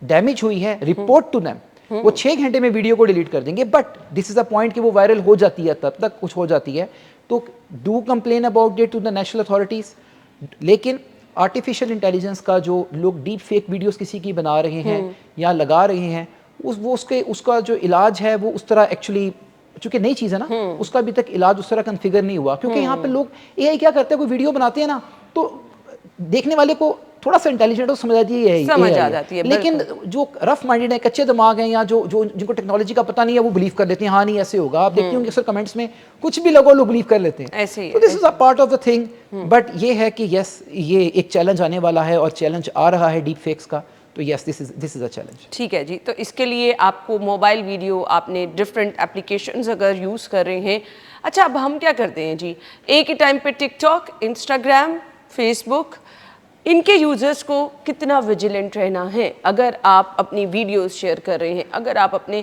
डैमेज हुई है, रिपोर्ट टू देम, वो 6 घंटे में वीडियो को डिलीट कर देंगे। But this is a point कि वो वायरल हो जाती है, तब तक कुछ हो जाती है, तो do complain about it to the national authorities. लेकिन आर्टिफिशियल इंटेलिजेंस का जो लोग डीप फेक वीडियोस किसी की बना रहे हैं या लगा रहे हैं, उसका जो इलाज है वो उस तरह एक्चुअली, चूंकि नई चीज़ है ना, उसका अभी तक इलाज उस तरह कन्फिगर नहीं हुआ। क्योंकि यहाँ पे लोग एआई क्या करते हैं, कोई वीडियो बनाते हैं ना, तो देखने वाले को थोड़ा सा इंटेलिजेंट हो समझ आती है, यही समझ यही आ जाती है, लेकिन जो रफ माइंडेड है, कच्चे दिमाग हैं, या जो जो जिनको टेक्नोलॉजी का पता नहीं है, वो बिलीव कर लेते हैं हाँ नहीं ऐसे होगा। आप देखते होंगे सर कमेंट्स में कुछ भी लोग बिलीव कर लेते हैं। ऐसे ही तो this is a part of the thing. But ये है कि यस, ये एक चैलेंज आने वाला है और चैलेंज आ रहा है डीप फेक्स का, तो yes this is a challenge. ठीक है जी, तो इसके लिए आपको मोबाइल वीडियो, आपने डिफरेंट एप्लीकेशंस अगर यूज़ कर रहे हैं। अच्छा, अब हम क्या करते हैं जी, एक ही टाइम पे टिकटॉक, इंस्टाग्राम, फेसबुक, इनके यूज़र्स को कितना विजिलेंट रहना है? अगर आप अपनी वीडियोस शेयर कर रहे हैं, अगर आप अपने,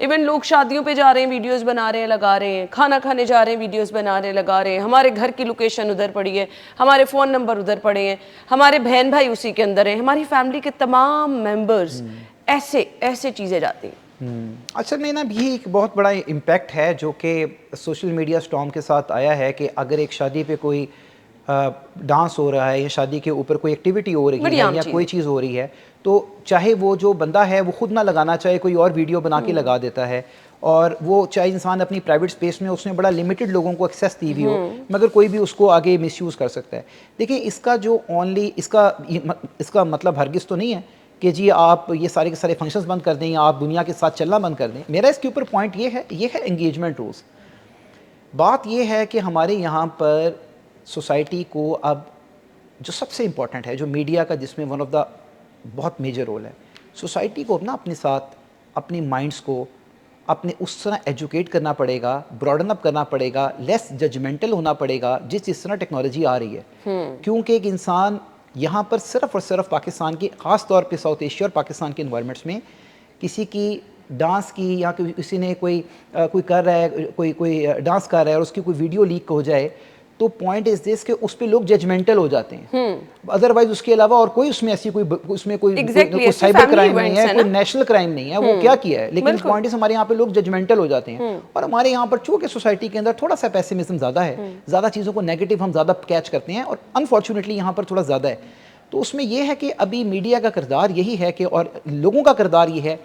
इवन लोग शादियों पे जा रहे हैं वीडियोस बना रहे हैं, लगा रहे हैं, खाना खाने जा रहे हैं वीडियोस बना रहे हैं, लगा रहे हैं, हमारे घर की लोकेशन उधर पड़ी है, हमारे फ़ोन नंबर उधर पड़े हैं, हमारे बहन भाई उसी के अंदर हैं, हमारी फैमिली के तमाम मेम्बर्स, ऐसे ऐसे चीज़ें जाती हैं। असल में ना भी एक बहुत बड़ा इम्पैक्ट है जो कि सोशल मीडिया स्टॉर्म के साथ आया है कि अगर एक शादी पे कोई डांस हो रहा है या शादी के ऊपर कोई एक्टिविटी हो रही है या कोई चीज़ हो रही है, तो चाहे वो जो बंदा है वो खुद ना लगाना चाहे, कोई और वीडियो बना के लगा देता है, और वो चाहे इंसान अपनी प्राइवेट स्पेस में, उसने बड़ा लिमिटेड लोगों को एक्सेस दी हुई हो, मगर कोई भी उसको आगे मिसयूज़ कर सकता है। देखिए इसका जो ओनली इसका मतलब हरगिज़ तो नहीं है कि जी आप ये सारे के सारे फंक्शंस बंद कर दें या आप दुनिया के साथ चलना बंद कर दें। मेरा इसके ऊपर पॉइंट ये है एंगेजमेंट रूल्स। बात ये है कि हमारे यहाँ पर सोसाइटी को अब जो सबसे इम्पॉर्टेंट है, जो मीडिया का जिसमें वन ऑफ द बहुत मेजर रोल है, सोसाइटी को अपना अपने साथ अपनी माइंड्स को अपने उस तरह एजुकेट करना पड़ेगा, ब्रॉडन अप करना पड़ेगा, लेस जजमेंटल होना पड़ेगा जिस तरह टेक्नोलॉजी आ रही है। क्योंकि एक इंसान यहाँ पर सिर्फ़ और सिर्फ पाकिस्तान की, ख़ास तौर पे साउथ एशिया और पाकिस्तान के इन्वायरमेंट्स में किसी की डांस की या किसी ने कोई कर रहा है, कोई डांस कर रहा है और उसकी कोई वीडियो लीक हो जाए, तो पॉइंट इज दिस कि उस पे लोग जजमेंटल हो जाते हैं। अदरवाइज उसके अलावा और कोई उसमें ऐसी कोई साइबर क्राइम नहीं है, कोई नेशनल क्राइम नहीं है, वो क्या किया है, लेकिन पॉइंट इज हमारे यहाँ पे लोग जजमेंटल हो जाते हैं। और हमारे यहाँ पर चूंकि सोसाइटी के अंदर थोड़ा सा पेसिमिज्म ज़्यादा है, ज़्यादा चीज़ों को नेगेटिव हम ज़्यादा कैच करते हैं, और अनफॉर्चुनेटली यहाँ पर थोड़ा ज़्यादा है। तो उसमें यह है कि अभी मीडिया का किरदार यही है कि, और लोगों का किरदार ये है,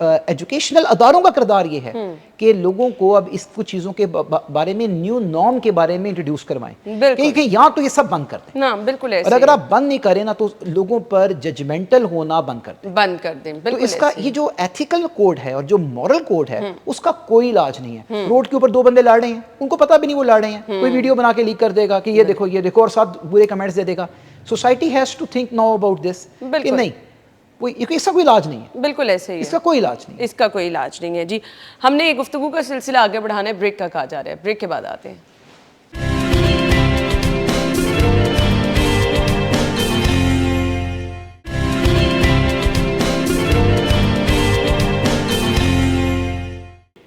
एजुकेशनल अदारों का किरदार ये है कि लोगों को अब इस कुछ चीज़ों के बारे में, न्यू नॉर्म के बारे में इंट्रोड्यूस करवाएं कि यहाँ तो ये सब बंद कर दें ना, बिल्कुल ऐसे। और अगर आप बंद नहीं करें ना तो लोगों पर जजमेंटल होना बंद कर दें। तो इसका ये जो एथिकल कोड है और जो मॉरल कोड है उसका कोई इलाज नहीं है। रोड के ऊपर दो बंदे लड़ रहे हैं, उनको पता भी नहीं वो लड़ रहे हैं, कोई वीडियो बना के लीक कर देगा कि ये देखो और साथ बुरे कमेंट्स दे देगा। Society has to think now about this कि नहीं, इसका कोई इलाज नहीं है। बिल्कुल ऐसे ही, इसका कोई इलाज नहीं, इसका कोई इलाज नहीं है जी। हमने ये गुफ्तगू का सिलसिला आगे बढ़ाना है, ब्रेक का कहा जा रहा है, ब्रेक के बाद आते हैं।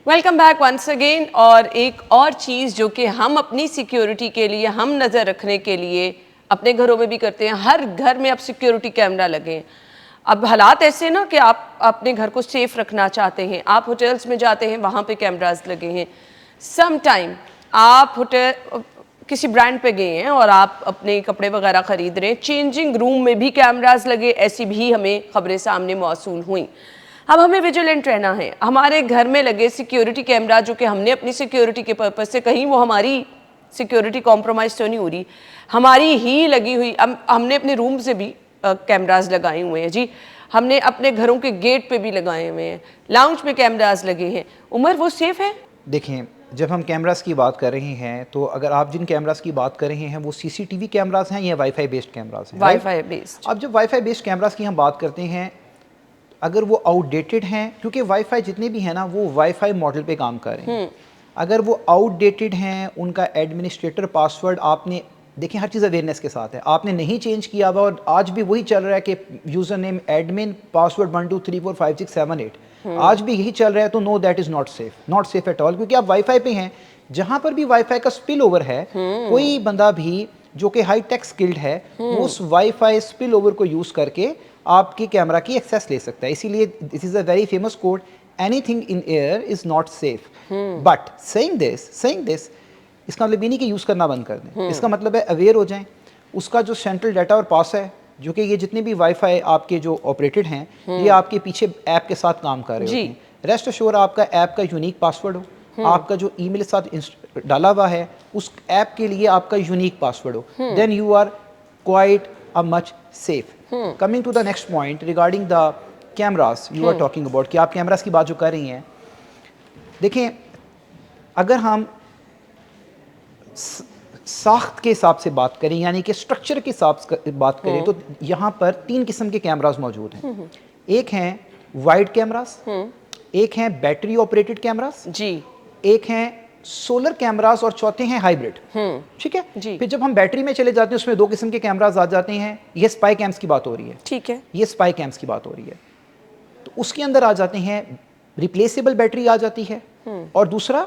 Welcome back once again. और एक और चीज़ जो कि हम अपनी सिक्योरिटी के लिए, हम नज़र रखने के लिए अपने घरों में भी करते हैं, हर घर में अब सिक्योरिटी कैमरा लगे हैं। अब हालात ऐसे ना कि आप अपने घर को सेफ रखना चाहते हैं, आप होटल्स में जाते हैं, वहाँ पे कैमरास लगे हैं। सम टाइम आप होटल किसी ब्रांड पे गए हैं और आप अपने कपड़े वगैरह ख़रीद रहे हैं, चेंजिंग रूम में भी कैमरास लगे, ऐसी भी हमें खबरें सामने मौसूल हुई। अब हमें विजिलेंट रहना है। हमारे घर में लगे सिक्योरिटी कैमरा जो कि हमने अपनी सिक्योरिटी के पर्पज़ से, कहीं वो हमारी सिक्योरिटी कॉम्प्रोमाइज़ तो नहीं हो रही, हमारी ही लगी हुई। हमने अपने रूम से भी कैमरास लगाए हुए हैं जी, हमने अपने घरों के गेट पे भी लगाए हुए हैं, लाउंज पे कैमरास लगे हैं। उमर, वो सेफ है? देखें, जब हम कैमरास की बात कर रहे हैं तो अगर आप जिन कैमरास की बात कर रहे हैं वो सीसीटीवी कैमरास हैं या वाईफाई बेस्ड कैमरास हैं? Wifi based. अब जब वाईफाई बेस्ड कैमरास की हम बात करते हैं, अगर वो आउटडेटेड हैं, क्योंकि वाईफाई जितने भी हैं ना वो वाईफाई मॉडल पे काम कर रहे हैं, अगर वो आउटडेटेड हैं, उनका एडमिनिस्ट्रेटर पासवर्ड आपने, देखिए हर चीज़ अवेयरनेस के साथ है, आपने नहीं चेंज किया हुआ और आज भी वही चल रहा है कि यूज़र नेम एडमिन पासवर्ड 1 2 3 4 5 6 7 8, आज भी यही चल रहा है, तो know that is not safe at all. क्योंकि आप वाईफाई पे हैं, जहाँ पर भी वाईफाई का स्पिल ओवर है, कोई बंदा भी जो कि हाई टेक स्किल्ड है उस वाईफाई स्पिल ओवर को यूज़ करके आपकी कैमरा की एक्सेस ले सकता है। इसीलिए this is a very famous code, anything in air is not safe. But saying this इसका मतलब ये नहीं कि यूज़ करना बंद कर दें, इसका मतलब है अवेयर हो जाएं। उसका जो सेंट्रल डाटा और पास है, जो कि ये जितने भी वाईफाई आपके जो ऑपरेटेड हैं, ये आपके पीछे ऐप के साथ काम कर रहे होते हैं। रेस्ट अश्योर आपका ऐप का यूनिक पासवर्ड हो, आपका जो ईमेल के साथ डाला हुआ है उस ऐप के लिए आपका यूनिक पासवर्ड हो, then you are quite a much safe. Coming to the next point regarding the cameras you are talking about, कि आप कैमरास की बात जो कर रही हैं, देखें अगर हम साख्त के हिसाब से बात करें, यानी कि स्ट्रक्चर के हिसाब से बात करें, तो यहाँ पर 3 किस्म के कैमरास मौजूद हैं. एक हैं वाइड कैमरास, एक हैं बैटरी ऑपरेटेड कैमरास जी, एक हैं सोलर कैमरास और चौथे हैं हाइब्रिड. ठीक है जी. फिर जब हम बैटरी में चले जाते हैं उसमें 2 किस्म के कैमरास आ जाते हैं. ये स्पाई कैम्स की बात हो रही है. ठीक है, ये स्पाई कैम्स की बात हो रही है. तो उसके अंदर आ जाते हैं रिप्लेसेबल बैटरी आ जाती है, और दूसरा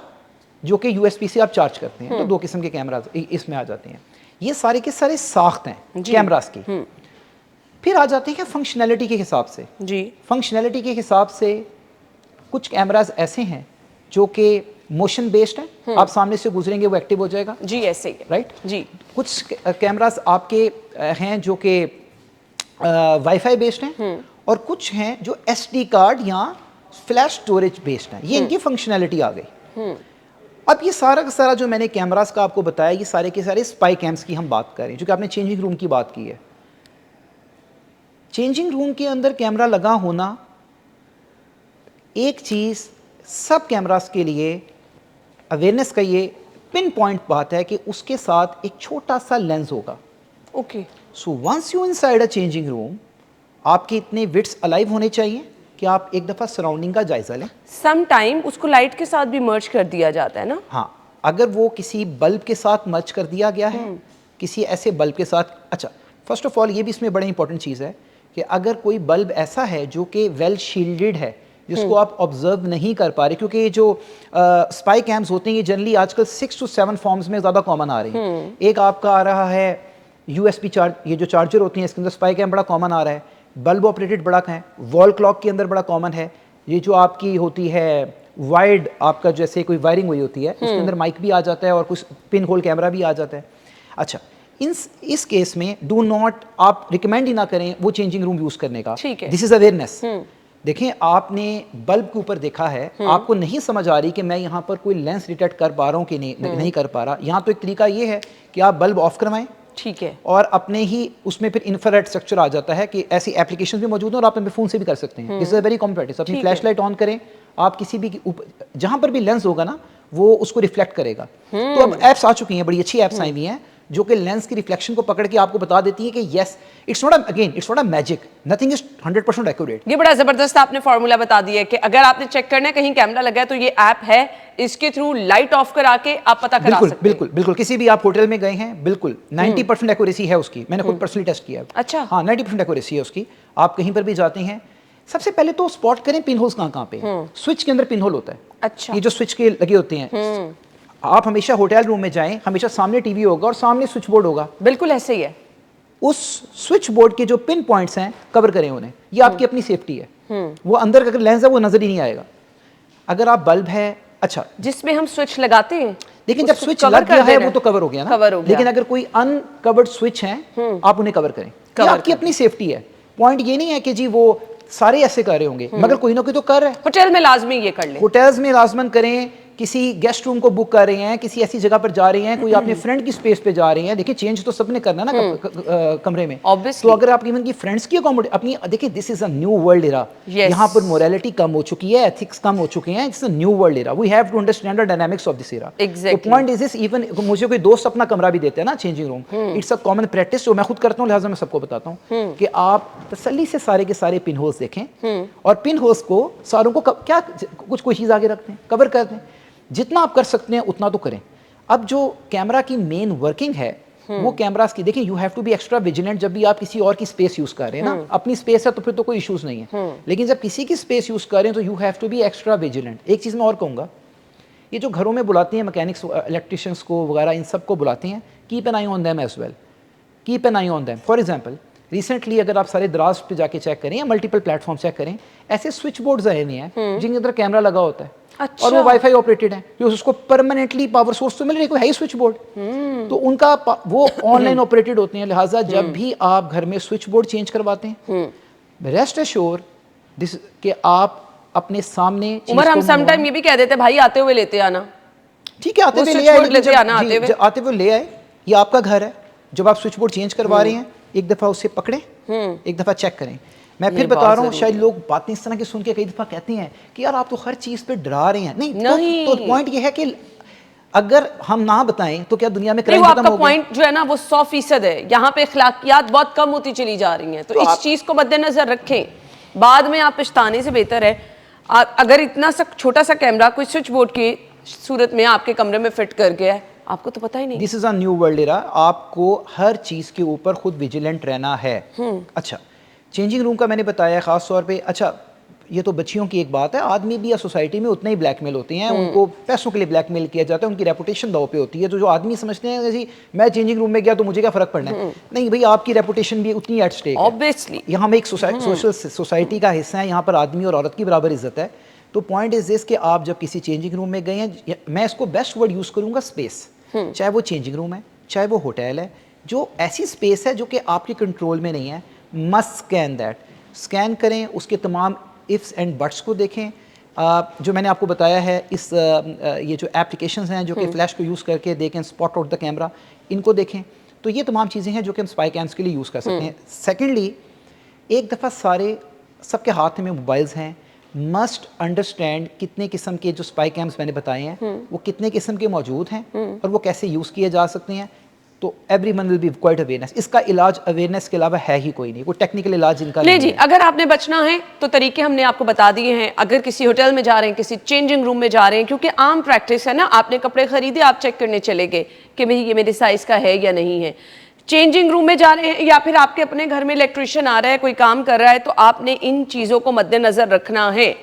जो कि यूएसबी से आप चार्ज करते हैं. तो 2 किस्म के कैमरास इसमें आ जाते हैं. ये सारे के सारे साख्त हैं कैमरास की. फिर आ जाते हैं फंक्शनैलिटी के हिसाब से जी. फंक्शनैलिटी के हिसाब से कुछ कैमरास ऐसे हैं जो कि मोशन बेस्ड है, आप सामने से गुजरेंगे वो एक्टिव हो जाएगा जी, ऐसे ही राइट जी. कुछ कैमरास आपके हैं जो कि वाईफाई बेस्ड हैं, और कुछ हैं जो एसडी कार्ड या फ्लैश स्टोरेज बेस्ड हैं. ये इनकी फंक्शनैलिटी आ गई. अब ये सारा का सारा जो मैंने कैमरास का आपको बताया, ये सारे के सारे स्पाई कैम्स की हम बात कर रहे हैं, जो कि आपने चेंजिंग रूम की बात की है. चेंजिंग रूम के अंदर कैमरा लगा होना एक चीज़ सब कैमरास के लिए अवेयरनेस का ये पिन पॉइंट बात है कि उसके साथ एक छोटा सा लेंस होगा. Okay, so once you inside a changing room, आपके इतने विड्स अलाइव होने चाहिए कि आप एक दफ़ा सराउंडिंग का जायजा लें. सम टाइम उसको लाइट के साथ भी मर्ज कर दिया जाता है ना. हाँ, अगर वो किसी बल्ब के साथ मर्ज कर दिया गया है, किसी ऐसे बल्ब के साथ. अच्छा, फर्स्ट ऑफ ऑल ये भी इसमें बड़ी इंपॉर्टेंट चीज़ है कि अगर कोई बल्ब ऐसा है जो कि वेल शील्डेड है, जिसको आप ऑब्जर्व नहीं कर पा रहे, क्योंकि ये जो स्पाई कैम्स होते हैं ये जनरली आजकल 6 to 7 फॉर्म्स में ज़्यादा कॉमन आ रही हैं. एक आपका आ रहा है यूएसबी चार्ज, ये जो चार्जर होती हैं इसके अंदर स्पाई कैम बड़ा कॉमन आ रहा है. बल्ब ऑपरेटेड बड़ा है, वॉल क्लॉक के अंदर बड़ा कॉमन है. ये जो आपकी होती है वाइड, आपका जैसे कोई वायरिंग हुई होती है उसके अंदर माइक भी आ जाता है और कुछ पिन होल कैमरा भी आ जाता है. अच्छा, इस केस में डू नॉट, आप रिकमेंड ही ना करें वो चेंजिंग रूम यूज़ करने का. This is awareness. देखें, आपने बल्ब के ऊपर देखा है, आपको नहीं समझ आ रही कि मैं यहाँ पर कोई लेंस डिटेक्ट कर पा रहा हूँ कि नहीं कर पा रहा. यहाँ तो एक तरीका ये है कि आप बल्ब ऑफ करवाएं, ठीक है, और अपने ही उसमें फिर इंफ्रारेड स्ट्रक्चर आ जाता है कि ऐसी एप्लीकेशन भी मौजूद हैं और आप अपने फ़ोन से भी कर सकते हैं. This is very competitive. अपनी फ्लैश लाइट ऑन करें, आप किसी भी जहाँ पर भी लेंस होगा ना वो उसको रिफ्लेक्ट करेगा. तो अब ऐप्स आ चुकी हैं, बड़ी अच्छी ऐप्स आई हुई हैं जो कि लेंस की रिफ्लेक्शन को पकड़ के आपको बता देती है कि yes, it's not a magic, nothing is 100% accurate. ये बड़ा जबरदस्त आपने फार्मूला बता दिया है कि अगर आपने चेक करना है कहीं कैमरा लगा है तो ये ऐप है, इसके थ्रू लाइट ऑफ करा के आप पता करा सकते हैं. बिल्कुल बिल्कुल. किसी भी आप होटल में गए हैं, बिल्कुल 90% एक्यूरेसी है उसकी. मैंने खुद पर्सनली टेस्ट किया है. अच्छा, हाँ, 90% एक्यूरेसी है उसकी. आप कहीं पर भी जाते हैं, सबसे पहले तो स्पॉट करें पिन होल्स कहाँ पे हैं. स्विच के अंदर पिन होल होता है. अच्छा, ये जो स्विच के लगे होते हैं, आप हमेशा होटल रूम में जाएं, हमेशा सामने टीवी होगा और सामने स्विच बोर्ड होगा. बिल्कुल ऐसे ही है. उस स्विच बोर्ड के जो पिन पॉइंट्स हैं कवर करें उन्हें. ये आपकी अपनी सेफ्टी है. वो अंदर का अगर लेंस है वो नजर ही नहीं आएगा. अगर आप बल्ब है, अच्छा, जिसमें हम स्विच लगाते हैं, लेकिन जब स्विच लग गया है वो तो कवर हो गया ना. कवर हो गया. लेकिन अगर कोई अनकवर्ड स्विच हैं, आप उन्हें कवर करें. ये आपकी अपनी सेफ्टी है. पॉइंट ये नहीं है कि जी वो सारे ऐसे कर रहे होंगे, मगर कोई ना कोई तो कर रहा है. होटल में लाजमी ये कर लें. होटल्स में लाजमन करें. किसी गेस्ट रूम को बुक कर रहे हैं, किसी ऐसी जगह पर जा रहे हैं, कोई अपने फ्रेंड की स्पेस पे जा रहे हैं. देखिए, चेंज तो सबने करना ना कमरे में. तो अगर आप इवन की फ्रेंड्स की अकोमोडेट अपनी, देखिए this is a new world era. यहाँ पर मोरालिटी कम हो चुकी है, एथिक्स कम हो चुके हैं. It's a new world era. We have to understand the dynamics of this era. तो पॉइंट इज दिस, इवन मुझे कोई दोस्त अपना कमरा भी देते हैं ना changing room, it's a common practice जो मैं खुद करता हूँ, लिहाजा मैं सबको बताता हूँ कि आप तसल्ली से सारे के सारे पिन होल्स देखें और पिन होल्स को सारों को क्या कुछ कोई चीज़ आगे रखते हैं, कवर कर दें. जितना आप कर सकते हैं उतना तो करें. अब जो कैमरा की मेन वर्किंग है वो कैमरास की, देखिए you have to be extra vigilant. जब भी आप किसी और की स्पेस यूज कर रहे हैं ना, अपनी स्पेस है तो फिर तो कोई इश्यूज नहीं है, लेकिन जब किसी की स्पेस यूज कर रहे हैं तो you have to be extra vigilant. एक चीज़ मैं और कहूँगा, ये जो घरों में बुलाते हैं मैकेनिक्स, इलेक्ट्रिशियंस को वगैरह, इन सब को बुलाते हैं, keep an eye on them as well. Keep an eye on them. For example, recently अगर आप सारे दराज पे जाके चेक करें या मल्टीपल प्लेटफॉर्म चेक करें, ऐसे स्विच बोर्ड्स आए हुए हैं जिनके अंदर कैमरा लगा होता है. अच्छा. और वो वाईफाई ऑपरेटेड है, तो उसको परमानेंटली पावर सोर्स तो मिल रही है स्विच बोर्ड, तो उनका वो ऑनलाइन ऑपरेटेड होते हैं. लिहाजा जब भी आप घर में स्विच बोर्ड चेंज करवाते हैं, रेस्ट एश्योर दिस कि आप अपने सामने. उमर, हम सम टाइम ये भी कह देते भाई आते हुए लेते आना. ठीक है, आते हुए ले आए, आते हुए ले आए. ये आपका घर है, जब आप स्विच बोर्ड चेंज करवा रहे हैं एक दफ़ा उसे पकड़ें, एक दफ़ा चेक करें। मैं फिर बता रहा हूँ, शायद लोग बातें इस तरह की सुन के कई दफ़ा कहते हैं कि यार आप तो हर चीज़ पे डरा रहे हैं। नहीं। तो पॉइंट ये है कि अगर हम ना बताएं तो क्या दुनिया में क्राइम खत्म हो गया? आपका पॉइंट जो है ना वो 100% है। यहाँ पे अखलाकियात बहुत कम होती चली जा रही हैं, तो इस चीज़ को मद्देनजर रखें। बाद में आप पछताने से बेहतर है अगर इतना सा छोटा सा कैमरा कोई स्विच बोर्ड की सूरत में आपके कमरे में फिट कर गया है, आपको तो पता ही नहीं। This is a new world era. आपको हर चीज़ के ऊपर खुद विजिलेंट रहना है। अच्छा, चेंजिंग रूम का मैंने बताया ख़ास तौर पे। अच्छा, ये तो बच्चियों की एक बात है, आदमी भी या सोसाइटी में उतने ही ब्लैकमेल होते हैं, उनको पैसों के लिए ब्लैकमेल किया जाता है, उनकी रेपुटेशन दाव पे होती है। तो जो आदमी समझते हैं जी मैं चेंजिंग रूम में गया तो मुझे क्या फ़र्क पड़ना है, नहीं भाई, आपकी रेपुटेशन भी उतनी एट स्टेक है। ऑब्वियसली यहाँ हम एक सोशल सोसाइटी का हिस्सा है, यहाँ पर आदमी और औरत की बराबर इज्जत है। तो पॉइंट इज दिस कि आप जब किसी चेंजिंग रूम में गए हैं, मैं इसको बेस्ट वर्ड यूज़ करूँगा स्पेस, चाहे वो चेंजिंग रूम है चाहे वो होटल है, जो ऐसी स्पेस है जो कि आपके कंट्रोल में नहीं है, मस्ट स्कैन दैट। स्कैन करें, उसके तमाम इफ्स एंड बट्स को देखें। जो मैंने आपको बताया है, इस ये जो एप्लीकेशंस हैं जो कि फ्लैश को यूज़ करके they can spot out the camera, इनको देखें। तो ये तमाम चीज़ें हैं जो कि हम स्पाई कैम्स के लिए यूज़ कर सकते हैं। सेकेंडली, एक दफ़ा सबके हाथ में मोबाइल्स हैं, मस्ट अंडरस्टैंड कितने किस्म के जो स्पाई कैम्स मैंने बताए हैं वो कितने किस्म के मौजूद हैं और वो कैसे यूज़ किए जा सकते हैं। तो everyone will be quite awareness. इसका इलाज अवेयरनेस के अलावा है ही कोई नहीं, कोई टेक्निकल इलाज इनका नहीं जी। अगर आपने बचना है तो तरीके हमने आपको बता दिए हैं। अगर किसी होटल में जा रहे हैं, किसी चेंजिंग रूम में जा रहे हैं, क्योंकि आम प्रैक्टिस है ना, आपने कपड़े खरीदे, आप चेक करने चले गए कि भाई ये मेरे साइज़ का है या नहीं है। चेंजिंग रूम में जा रहे हैं या फिर आपके अपने घर में इलेक्ट्रिशियन आ रहा है, कोई काम कर रहा है, तो आपने इन चीज़ों को मद्देनज़र रखना है।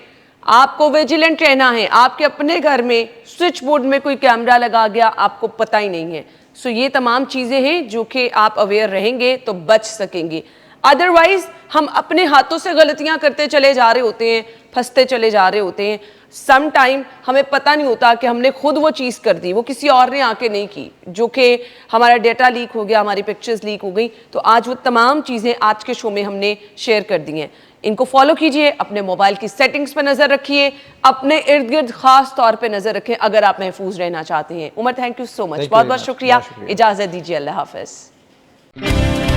आपको विजिलेंट रहना है। आपके अपने घर में स्विच बोर्ड में कोई कैमरा लगा गया, आपको पता ही नहीं है। सो ये तमाम चीज़ें हैं जो कि आप अवेयर रहेंगे तो बच सकेंगे। अदरवाइज हम अपने हाथों से गलतियां करते चले जा रहे होते हैं, फंसते चले जा रहे होते हैं। सम टाइम हमें पता नहीं होता कि हमने खुद वो चीज़ कर दी, वो किसी और ने आके नहीं की, जो कि हमारा डेटा लीक हो गया, हमारी पिक्चर्स लीक हो गई। तो आज वो तमाम चीज़ें आज के शो में हमने शेयर कर दी हैं। इनको फॉलो कीजिए, अपने मोबाइल की सेटिंग्स पर नज़र रखिए, अपने इर्द गिर्द खास तौर पे नज़र रखें अगर आप महफूज रहना चाहते हैं। Umar, thank you so much, बहुत बहुत शुक्रिया। इजाज़त दीजिए, अल्लाह हाफ़िज़।